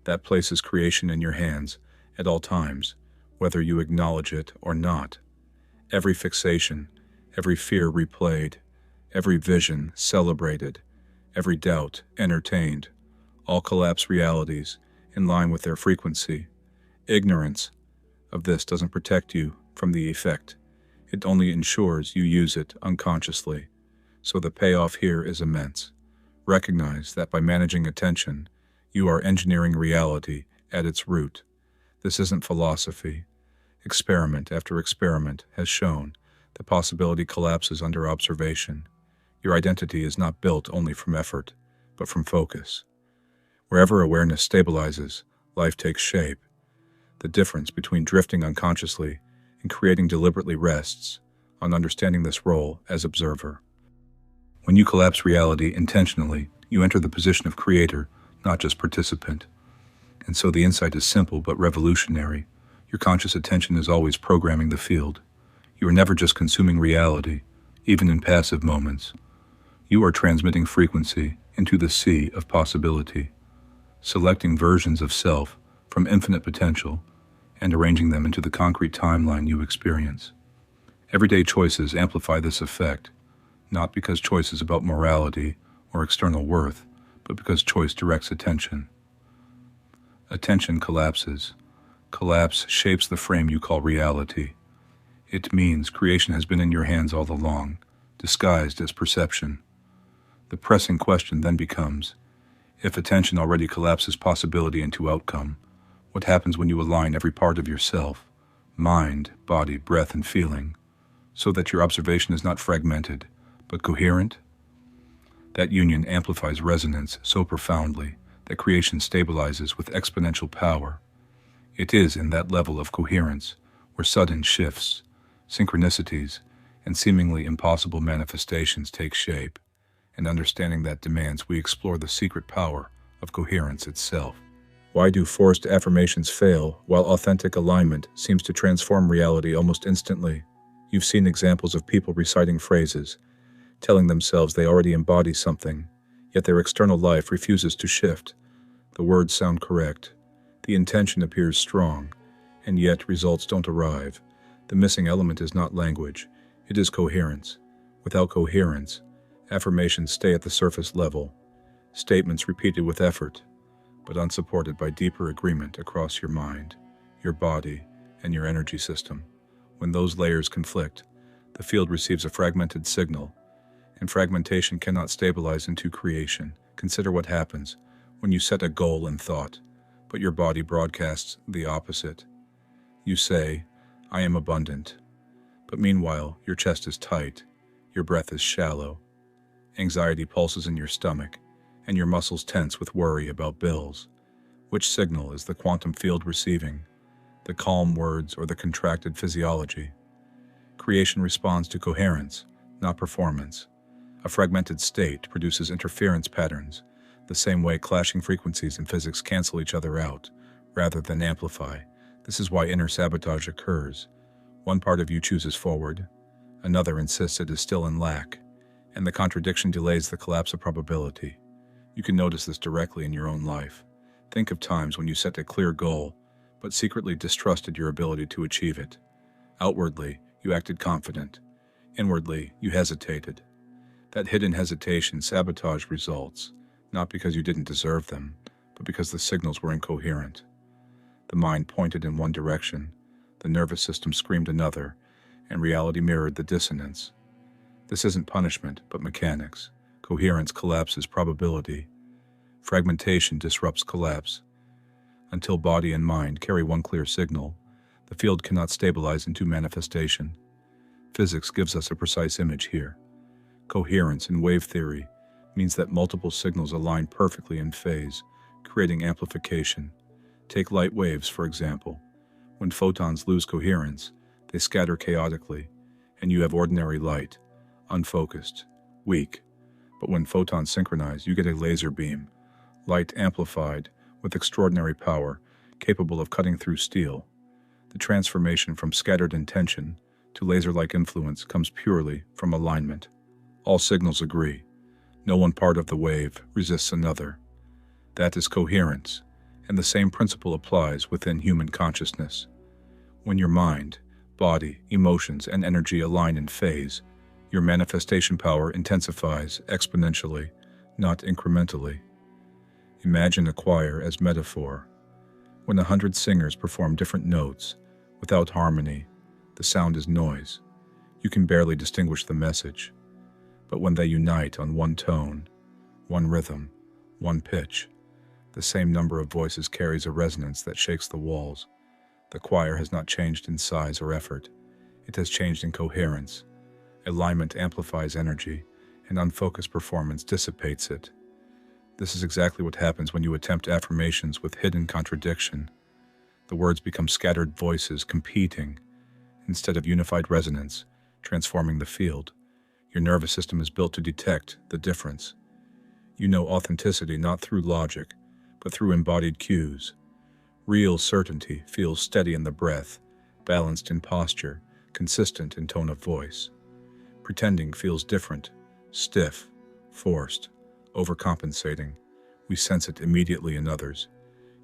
That places creation in your hands at all times, whether you acknowledge it or not. Every fixation, every fear replayed, every vision celebrated, every doubt entertained, all collapse realities in line with their frequency. Ignorance of this doesn't protect you from the effect. It only ensures you use it unconsciously. So the payoff here is immense. Recognize that by managing attention, you are engineering reality at its root. This isn't philosophy. Experiment after experiment has shown that possibility collapses under observation. Your identity is not built only from effort, but from focus. Wherever awareness stabilizes, life takes shape. The difference between drifting unconsciously and creating deliberately rests on understanding this role as observer. When you collapse reality intentionally, you enter the position of creator, not just participant. And so the insight is simple but revolutionary. Your conscious attention is always programming the field. You are never just consuming reality, even in passive moments. You are transmitting frequency into the sea of possibility, selecting versions of self from infinite potential and arranging them into the concrete timeline you experience. Everyday choices amplify this effect, not because choice is about morality or external worth, but because choice directs attention. Attention collapses. Collapse shapes the frame you call reality. It means creation has been in your hands all along, disguised as perception. The pressing question then becomes, if attention already collapses possibility into outcome, what happens when you align every part of yourself, mind, body, breath, and feeling, so that your observation is not fragmented, but coherent? That union amplifies resonance so profoundly that creation stabilizes with exponential power. It is in that level of coherence where sudden shifts, synchronicities, and seemingly impossible manifestations take shape, and understanding that demands we explore the secret power of coherence itself. Why do forced affirmations fail while authentic alignment seems to transform reality almost instantly? You've seen examples of people reciting phrases, telling themselves they already embody something, yet their external life refuses to shift. The words sound correct, the intention appears strong, and yet results don't arrive. The missing element is not language, it is coherence. Without coherence, affirmations stay at the surface level, statements repeated with effort, but unsupported by deeper agreement across your mind, your body, and your energy system. When those layers conflict, the field receives a fragmented signal, and fragmentation cannot stabilize into creation. Consider what happens when you set a goal in thought, but your body broadcasts the opposite. You say, "I am abundant," but meanwhile, your chest is tight, your breath is shallow, anxiety pulses in your stomach, and your muscles tense with worry about bills. Which signal is the quantum field receiving? The calm words or the contracted physiology? Creation responds to coherence, not performance. A fragmented state produces interference patterns, the same way clashing frequencies in physics cancel each other out, rather than amplify. This is why inner sabotage occurs. One part of you chooses forward, another insists it is still in lack, and the contradiction delays the collapse of probability. You can notice this directly in your own life. Think of times when you set a clear goal, but secretly distrusted your ability to achieve it. Outwardly, you acted confident. Inwardly, you hesitated. That hidden hesitation sabotaged results, not because you didn't deserve them, but because the signals were incoherent. The mind pointed in one direction, the nervous system screamed another, and reality mirrored the dissonance. This isn't punishment, but mechanics. Coherence collapses probability. Fragmentation disrupts collapse. Until body and mind carry one clear signal, the field cannot stabilize into manifestation. Physics gives us a precise image here. Coherence in wave theory means that multiple signals align perfectly in phase, creating amplification. Take light waves, for example. When photons lose coherence, they scatter chaotically, and you have ordinary light, unfocused, weak. But when photons synchronize, you get a laser beam, light amplified with extraordinary power, capable of cutting through steel. The transformation from scattered intention to laser-like influence comes purely from alignment. All signals agree. No one part of the wave resists another. That is coherence, and the same principle applies within human consciousness. When your mind, body, emotions, and energy align in phase, your manifestation power intensifies exponentially, not incrementally. Imagine a choir as metaphor. When 100 singers perform different notes, without harmony, the sound is noise. You can barely distinguish the message. But when they unite on one tone, one rhythm, one pitch, the same number of voices carries a resonance that shakes the walls. The choir has not changed in size or effort. It has changed in coherence. Alignment amplifies energy, and unfocused performance dissipates it. This is exactly what happens when you attempt affirmations with hidden contradiction. The words become scattered voices competing, instead of unified resonance, transforming the field. Your nervous system is built to detect the difference. You know authenticity not through logic, but through embodied cues. Real certainty feels steady in the breath, balanced in posture, consistent in tone of voice. Pretending feels different, stiff, forced, overcompensating. We sense it immediately in others.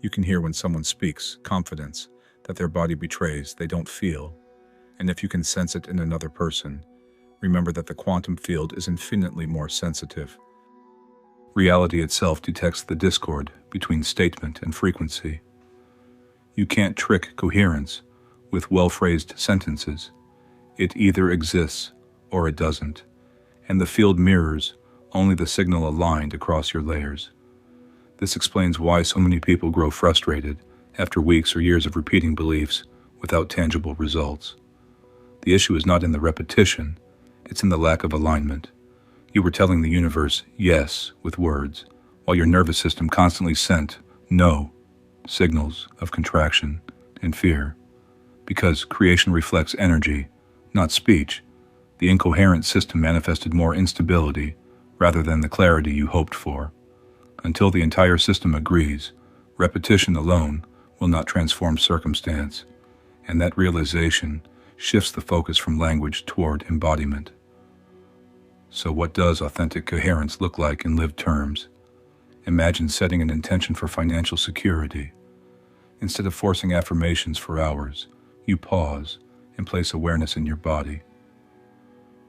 You can hear when someone speaks confidence that their body betrays they don't feel. And if you can sense it in another person, remember that the quantum field is infinitely more sensitive. Reality itself detects the discord between statement and frequency. You can't trick coherence with well-phrased sentences. It either exists or it doesn't, and the field mirrors only the signal aligned across your layers. This explains why so many people grow frustrated after weeks or years of repeating beliefs without tangible results. The issue is not in the repetition, it's in the lack of alignment. You were telling the universe yes with words, while your nervous system constantly sent no signals of contraction and fear. Because creation reflects energy, not speech, the incoherent system manifested more instability rather than the clarity you hoped for. Until the entire system agrees, repetition alone will not transform circumstance, and that realization shifts the focus from language toward embodiment. So what does authentic coherence look like in lived terms? Imagine setting an intention for financial security. Instead of forcing affirmations for hours, you pause and place awareness in your body.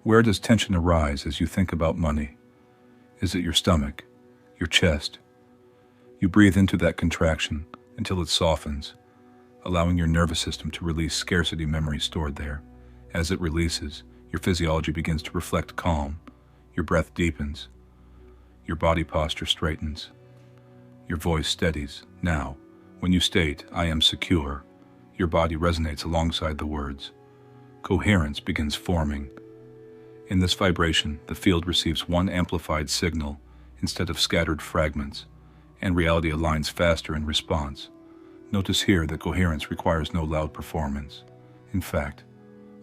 Where does tension arise as you think about money? Is it your stomach, your chest? You breathe into that contraction until it softens, allowing your nervous system to release scarcity memory stored there. As it releases, your physiology begins to reflect calm. Your breath deepens. Your body posture straightens. Your voice steadies. Now, when you state, "I am secure," your body resonates alongside the words. Coherence begins forming. In this vibration, the field receives one amplified signal instead of scattered fragments, and reality aligns faster in response. Notice here that coherence requires no loud performance. In fact,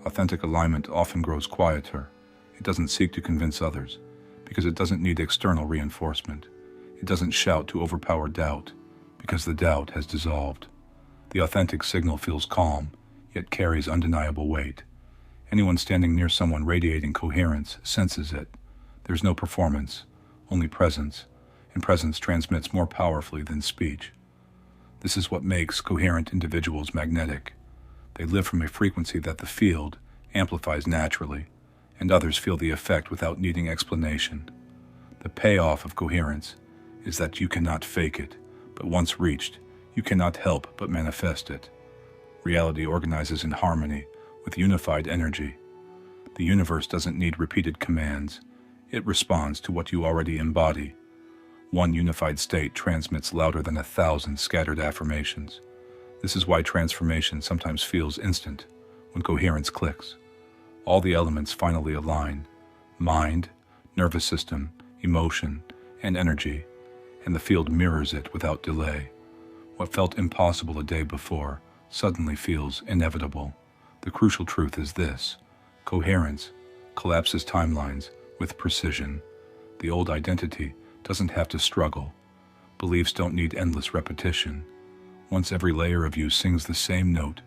authentic alignment often grows quieter. It doesn't seek to convince others, because it doesn't need external reinforcement. It doesn't shout to overpower doubt, because the doubt has dissolved. The authentic signal feels calm, yet carries undeniable weight. Anyone standing near someone radiating coherence senses it. There's no performance, only presence, and presence transmits more powerfully than speech. This is what makes coherent individuals magnetic. They live from a frequency that the field amplifies naturally, and others feel the effect without needing explanation. The payoff of coherence is that you cannot fake it, but once reached, you cannot help but manifest it. Reality organizes in harmony with unified energy. The universe doesn't need repeated commands. It responds to what you already embody. One unified state transmits louder than 1,000 scattered affirmations. This is why transformation sometimes feels instant when coherence clicks. All the elements finally align: mind, nervous system, emotion, and energy, and the field mirrors it without delay. What felt impossible a day before suddenly feels inevitable. The crucial truth is this: coherence collapses timelines with precision. The old identity doesn't have to struggle. Beliefs don't need endless repetition. Once every layer of you sings the same note,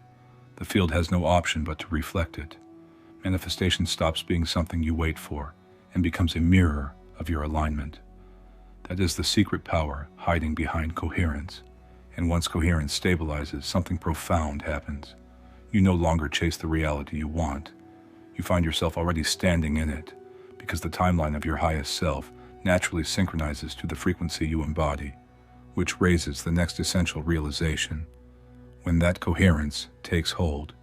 the field has no option but to reflect it. Manifestation stops being something you wait for and becomes a mirror of your alignment. That is the secret power hiding behind coherence. And once coherence stabilizes, something profound happens. You no longer chase the reality you want. You find yourself already standing in it, because the timeline of your highest self naturally synchronizes to the frequency you embody, which raises the next essential realization. When that coherence takes hold,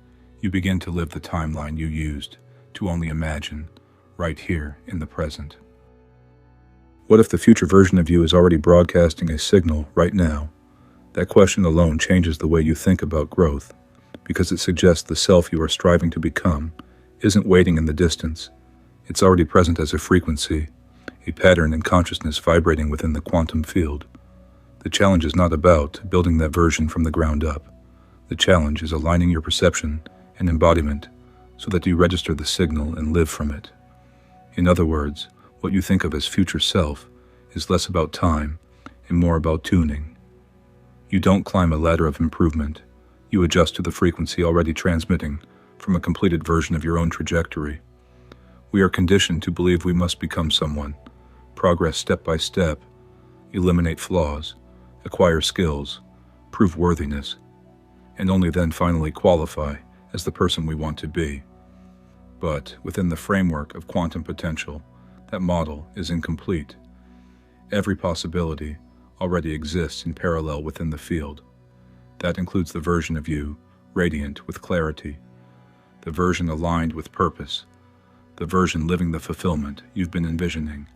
you begin to live the timeline you used to only imagine, right here in the present. What if the future version of you is already broadcasting a signal right now? That question alone changes the way you think about growth, because it suggests the self you are striving to become isn't waiting in the distance. It's already present as a frequency, a pattern in consciousness vibrating within the quantum field. The challenge is not about building that version from the ground up. The challenge is aligning your perception and embodiment so that you register the signal and live from it. In other words, what you think of as future self is less about time and more about tuning. You don't climb a ladder of improvement. You adjust to the frequency already transmitting from a completed version of your own trajectory. We are conditioned to believe we must become someone, progress step by step, eliminate flaws, acquire skills, prove worthiness, and only then finally qualify as the person we want to be. But within the framework of quantum potential, that model is incomplete. Every possibility already exists in parallel within the field. That includes the version of you radiant with clarity, the version aligned with purpose, the version living the fulfillment you've been envisioning.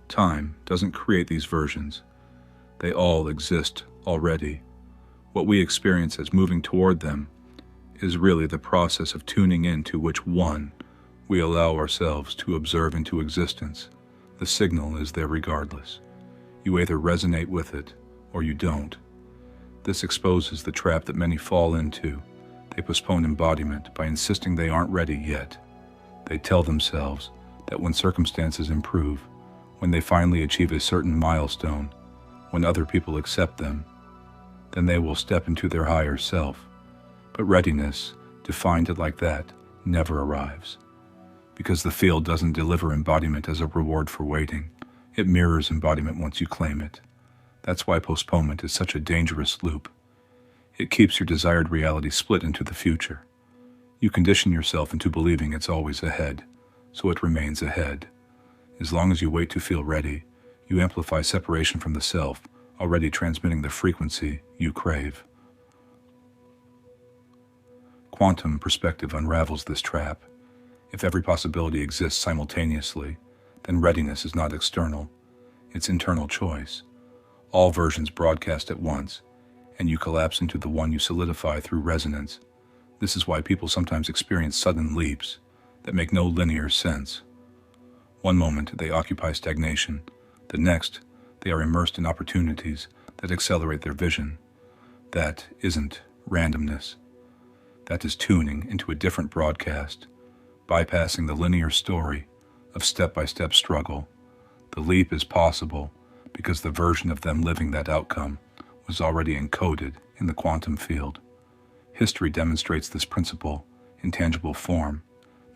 Time doesn't create these versions. They all exist already. What we experience as moving toward them is really the process of tuning into which one we allow ourselves to observe into existence. The signal is there regardless. You either resonate with it or you don't. This exposes the trap that many fall into. They postpone embodiment by insisting they aren't ready yet. They tell themselves that when circumstances improve, when they finally achieve a certain milestone, when other people accept them, then they will step into their higher self. But readiness, defined like that, never arrives. Because the field doesn't deliver embodiment as a reward for waiting. It mirrors embodiment once you claim it. That's why postponement is such a dangerous loop. It keeps your desired reality split into the future. You condition yourself into believing it's always ahead, so it remains ahead. As long as you wait to feel ready, you amplify separation from the self, already transmitting the frequency you crave. Quantum perspective unravels this trap. If every possibility exists simultaneously, then readiness is not external, it's internal choice. All versions broadcast at once, and you collapse into the one you solidify through resonance. This is why people sometimes experience sudden leaps that make no linear sense. One moment they occupy stagnation, the next they are immersed in opportunities that accelerate their vision. That isn't randomness. That is tuning into a different broadcast, bypassing the linear story of step-by-step struggle. The leap is possible because the version of them living that outcome was already encoded in the quantum field. History demonstrates this principle in tangible form.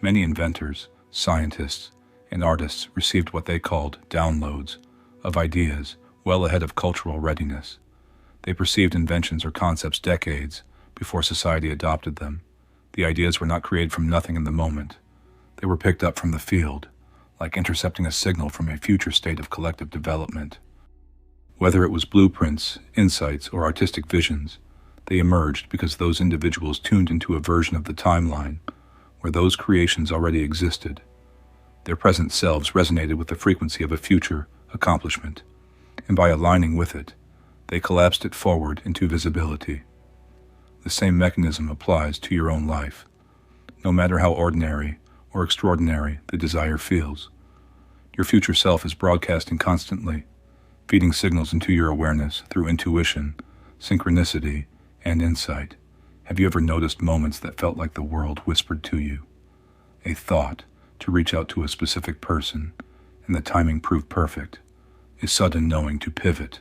Many inventors, scientists, and artists received what they called downloads of ideas well ahead of cultural readiness. They perceived inventions or concepts decades before society adopted them. The ideas were not created from nothing in the moment. They were picked up from the field, like intercepting a signal from a future state of collective development. Whether it was blueprints, insights, or artistic visions, they emerged because those individuals tuned into a version of the timeline where those creations already existed. Their present selves resonated with the frequency of a future accomplishment, and by aligning with it, they collapsed it forward into visibility. The same mechanism applies to your own life. No matter how ordinary or extraordinary the desire feels, your future self is broadcasting constantly, feeding signals into your awareness through intuition, synchronicity, and insight. Have you ever noticed moments that felt like the world whispered to you? A thought to reach out to a specific person, and the timing proved perfect. A sudden knowing to pivot,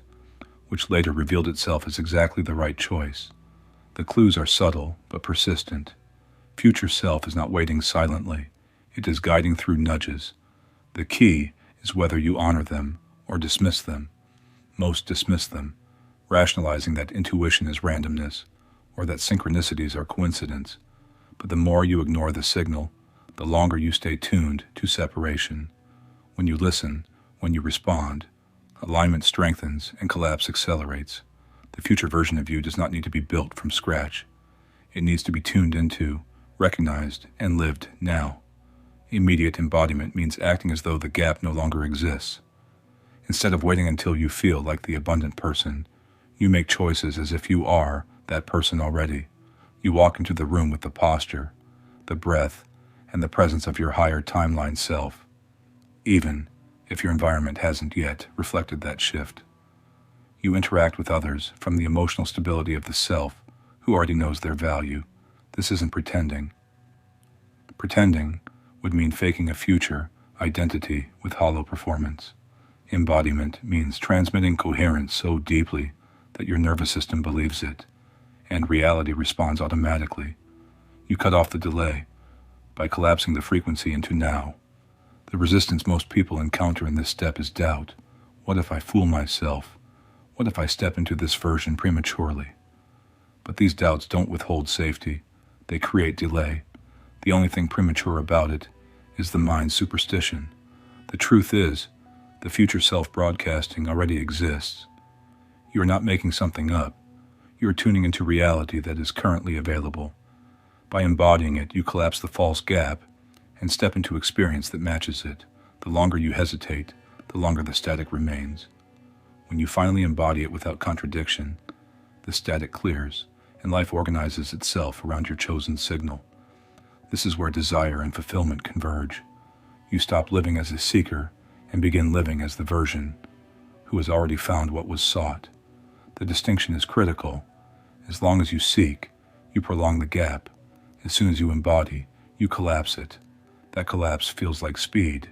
which later revealed itself as exactly the right choice. The clues are subtle but persistent. Future self is not waiting silently. It is guiding through nudges. The key is whether you honor them or dismiss them. Most dismiss them, rationalizing that intuition is randomness or that synchronicities are coincidence. But the more you ignore the signal, the longer you stay tuned to separation. When you listen, when you respond, alignment strengthens and collapse accelerates. The future version of you does not need to be built from scratch. It needs to be tuned into, recognized, and lived now. Immediate embodiment means acting as though the gap no longer exists. Instead of waiting until you feel like the abundant person, you make choices as if you are that person already. You walk into the room with the posture, the breath, and the presence of your higher timeline self, even if your environment hasn't yet reflected that shift. You interact with others from the emotional stability of the self who already knows their value. This isn't pretending. Pretending would mean faking a future identity with hollow performance. Embodiment means transmitting coherence so deeply that your nervous system believes it, and reality responds automatically. You cut off the delay by collapsing the frequency into now. The resistance most people encounter in this step is doubt. What if I fool myself? What if I step into this version prematurely? But these doubts don't withhold safety. They create delay. The only thing premature about it is the mind's superstition. The truth is, the future self-broadcasting already exists. You are not making something up. You are tuning into reality that is currently available. By embodying it, you collapse the false gap and step into experience that matches it. The longer you hesitate, the longer the static remains. When you finally embody it without contradiction, the static clears, and life organizes itself around your chosen signal. This is where desire and fulfillment converge. You stop living as a seeker and begin living as the version who has already found what was sought. The distinction is critical. As long as you seek, you prolong the gap. As soon as you embody, you collapse it. That collapse feels like speed,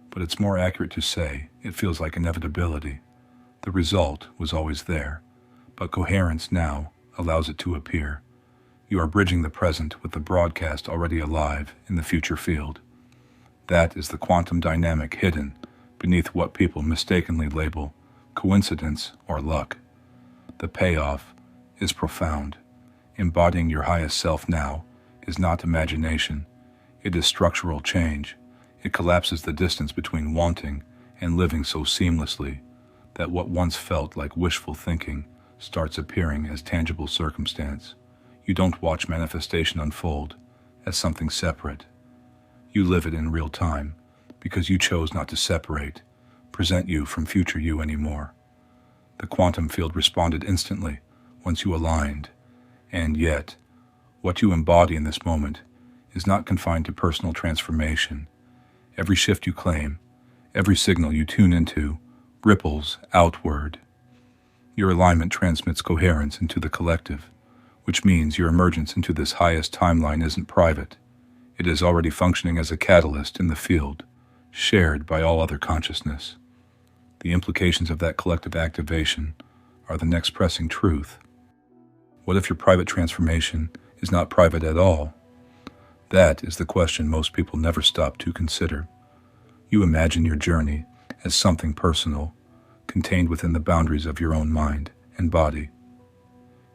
but it's more accurate to say it feels like inevitability. The result was always there, but coherence now allows it to appear. You are bridging the present with the broadcast already alive in the future field. That is the quantum dynamic hidden beneath what people mistakenly label coincidence or luck. The payoff is profound. Embodying your highest self now is not imagination. It is structural change. It collapses the distance between wanting and living so seamlessly that what once felt like wishful thinking starts appearing as tangible circumstance. You don't watch manifestation unfold as something separate. You live it in real time because you chose not to separate, present you from future you anymore. The quantum field responded instantly once you aligned, and yet, what you embody in this moment is not confined to personal transformation. Every shift you claim, every signal you tune into, ripples outward. Your alignment transmits coherence into the collective, which means your emergence into this highest timeline isn't private. It is already functioning as a catalyst in the field, shared by all other consciousness. The implications of that collective activation are the next pressing truth. What if your private transformation is not private at all? That is the question most people never stop to consider. You imagine your journey as something personal, contained within the boundaries of your own mind and body.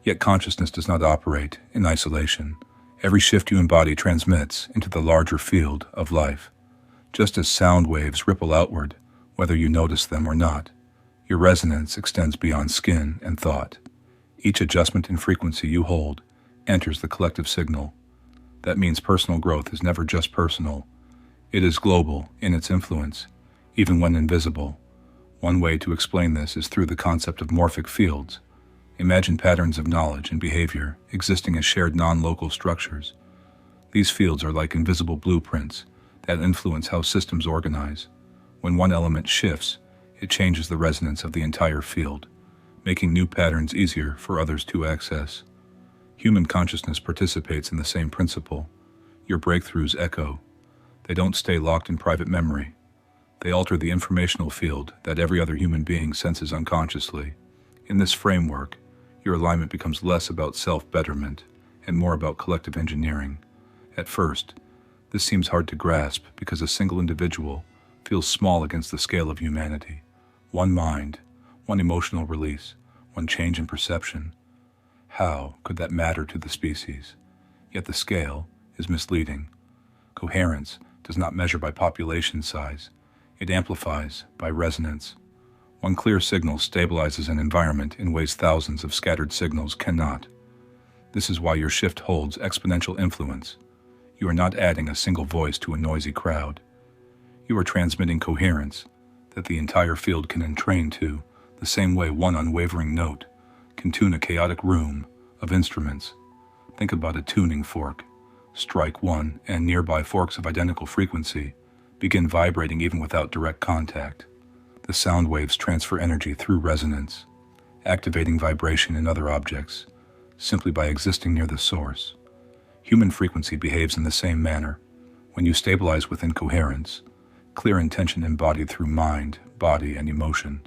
Yet consciousness does not operate in isolation. Every shift you embody transmits into the larger field of life. Just as sound waves ripple outward, whether you notice them or not, your resonance extends beyond skin and thought. Each adjustment in frequency you hold enters the collective signal. That means personal growth is never just personal. It is global in its influence, even when invisible. One way to explain this is through the concept of morphic fields. Imagine patterns of knowledge and behavior existing as shared non-local structures. These fields are like invisible blueprints that influence how systems organize. When one element shifts, it changes the resonance of the entire field, making new patterns easier for others to access. Human consciousness participates in the same principle. Your breakthroughs echo. They don't stay locked in private memory. They alter the informational field that every other human being senses unconsciously. In this framework, your alignment becomes less about self-betterment and more about collective engineering. At first, this seems hard to grasp because a single individual feels small against the scale of humanity. One mind, one emotional release, one change in perception. How could that matter to the species? Yet the scale is misleading. Coherence does not measure by population size. It amplifies by resonance. One clear signal stabilizes an environment in ways thousands of scattered signals cannot. This is why your shift holds exponential influence. You are not adding a single voice to a noisy crowd. You are transmitting coherence that the entire field can entrain to, the same way one unwavering note can tune a chaotic room of instruments. Think about a tuning fork. Strike one, and nearby forks of identical frequency begin vibrating even without direct contact. The sound waves transfer energy through resonance, activating vibration in other objects, simply by existing near the source. Human frequency behaves in the same manner. When you stabilize within coherence, clear intention embodied through mind, body, and emotion.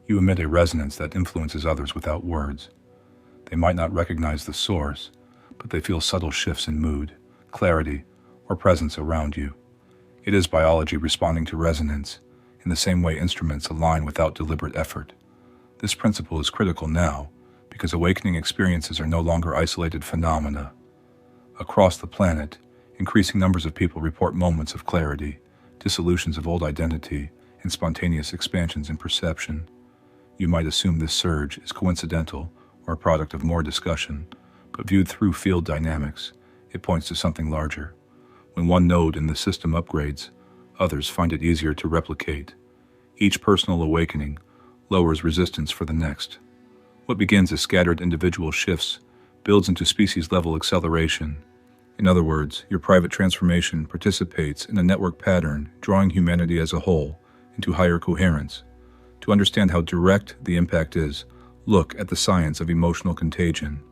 You emit a resonance that influences others without words. They might not recognize the source, but they feel subtle shifts in mood, clarity, or presence around you. It is biology responding to resonance, in the same way instruments align without deliberate effort. This principle is critical now, because awakening experiences are no longer isolated phenomena. Across the planet, increasing numbers of people report moments of clarity, dissolutions of old identity, and spontaneous expansions in perception. You might assume this surge is coincidental or a product of more discussion, but viewed through field dynamics, it points to something larger. When one node in the system upgrades, others find it easier to replicate. Each personal awakening lowers resistance for the next. What begins as scattered individual shifts builds into species-level acceleration. In other words, your private transformation participates in a network pattern, drawing humanity as a whole into higher coherence. To understand how direct the impact is, look at the science of emotional contagion.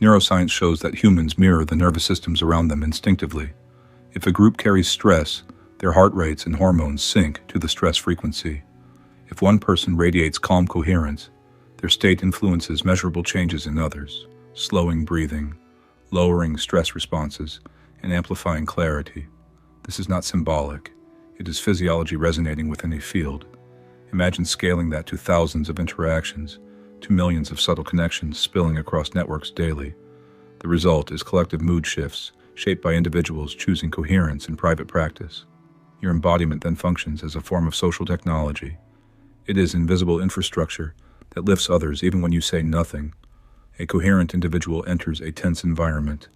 Neuroscience shows that humans mirror the nervous systems around them instinctively. If a group carries stress, their heart rates and hormones sync to the stress frequency. If one person radiates calm coherence, their state influences measurable changes in others, slowing breathing, lowering stress responses, and amplifying clarity. This is not symbolic. It is physiology resonating within a field. Imagine scaling that to thousands of interactions, to millions of subtle connections spilling across networks daily. The result is collective mood shifts, shaped by individuals choosing coherence in private practice. Your embodiment then functions as a form of social technology. It is invisible infrastructure that lifts others even when you say nothing. A coherent individual enters a tense environment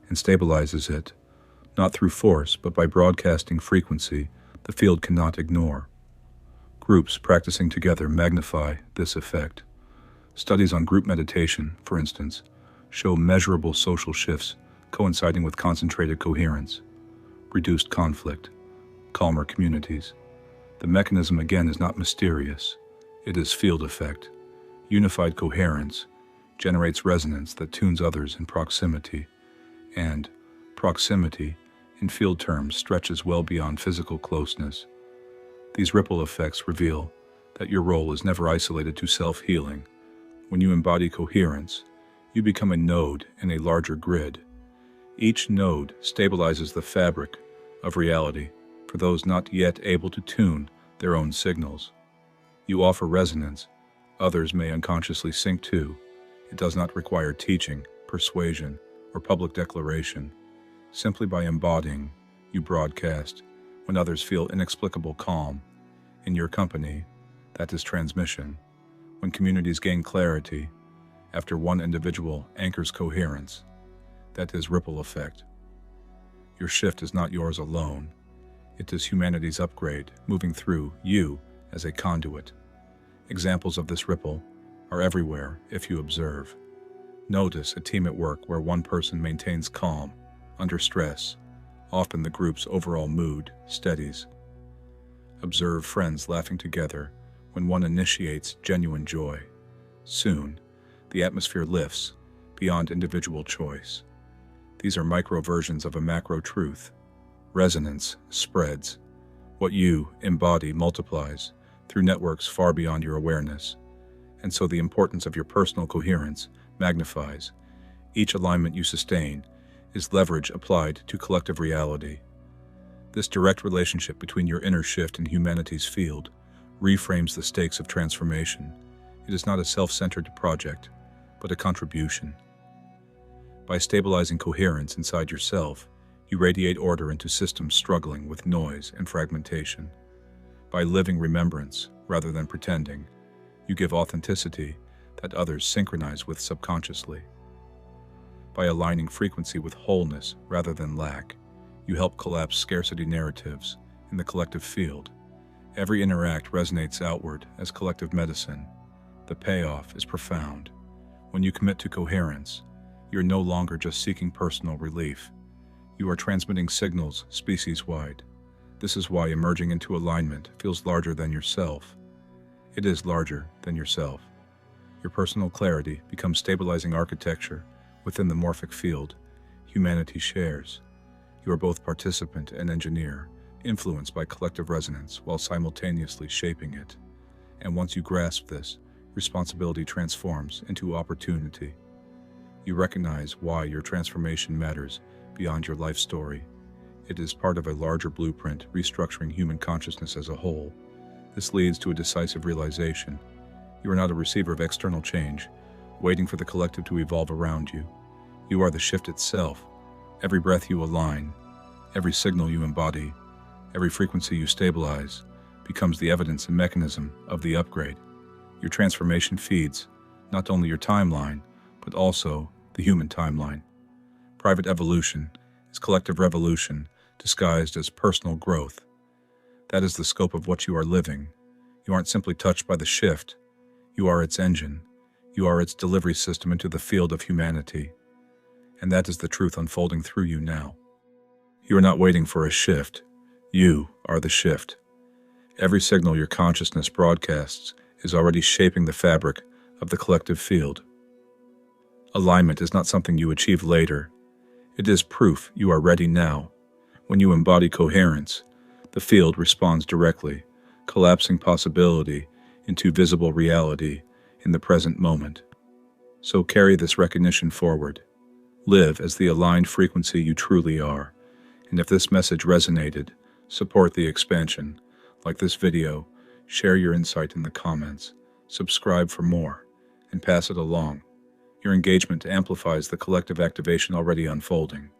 and stabilizes it, not through force, but by broadcasting frequency the field cannot ignore. Groups practicing together magnify this effect. Studies on group meditation, for instance, show measurable social shifts coinciding with concentrated coherence, reduced conflict, calmer communities. The mechanism again is not mysterious. It is field effect. Unified coherence generates resonance that tunes others in proximity, and proximity, in field terms, stretches well beyond physical closeness. These ripple effects reveal that your role is never isolated to self-healing. When you embody coherence, you become a node in a larger grid. Each node stabilizes the fabric of reality for those not yet able to tune their own signals. You offer resonance others may unconsciously sync to. It does not require teaching, persuasion, or public declaration. Simply by embodying, you broadcast. When others feel inexplicable calm in your company, that is transmission. When communities gain clarity after one individual anchors coherence, that is ripple effect. Your shift is not yours alone. It is humanity's upgrade, moving through you as a conduit. Examples of this ripple are everywhere if you observe. Notice a team at work where one person maintains calm under stress. Often the group's overall mood steadies. Observe friends laughing together when one initiates genuine joy. Soon, the atmosphere lifts beyond individual choice. These are micro versions of a macro truth. Resonance spreads. What you embody multiplies through networks far beyond your awareness. And so the importance of your personal coherence magnifies. Each alignment you sustain is leverage applied to collective reality. This direct relationship between your inner shift and humanity's field reframes the stakes of transformation. It is not a self-centered project, but a contribution. By stabilizing coherence inside yourself, you radiate order into systems struggling with noise and fragmentation. By living remembrance rather than pretending, you give authenticity that others synchronize with subconsciously. By aligning frequency with wholeness rather than lack, you help collapse scarcity narratives in the collective field. Every interact resonates outward as collective medicine. The payoff is profound. When you commit to coherence, you're no longer just seeking personal relief. You are transmitting signals species-wide. This is why emerging into alignment feels larger than yourself. It is larger than yourself. Your personal clarity becomes stabilizing architecture within the morphic field humanity shares. You are both participant and engineer, influenced by collective resonance while simultaneously shaping it. And once you grasp this, responsibility transforms into opportunity. You recognize why your transformation matters beyond your life story. It is part of a larger blueprint restructuring human consciousness as a whole. This leads to a decisive realization. You are not a receiver of external change, waiting for the collective to evolve around you. You are the shift itself. Every breath you align, every signal you embody, every frequency you stabilize, becomes the evidence and mechanism of the upgrade. Your transformation feeds not only your timeline, but also the human timeline. Private evolution is collective revolution disguised as personal growth. That is the scope of what you are living. You aren't simply touched by the shift. You are its engine. You are its delivery system into the field of humanity. And that is the truth unfolding through you now. You are not waiting for a shift. You are the shift. Every signal your consciousness broadcasts is already shaping the fabric of the collective field. Alignment is not something you achieve later. It is proof you are ready now. When you embody coherence, the field responds directly, collapsing possibility into visible reality in the present moment. So carry this recognition forward. Live as the aligned frequency you truly are. And if this message resonated, support the expansion. Like this video, share your insight in the comments, subscribe for more, and pass it along. Your engagement amplifies the collective activation already unfolding.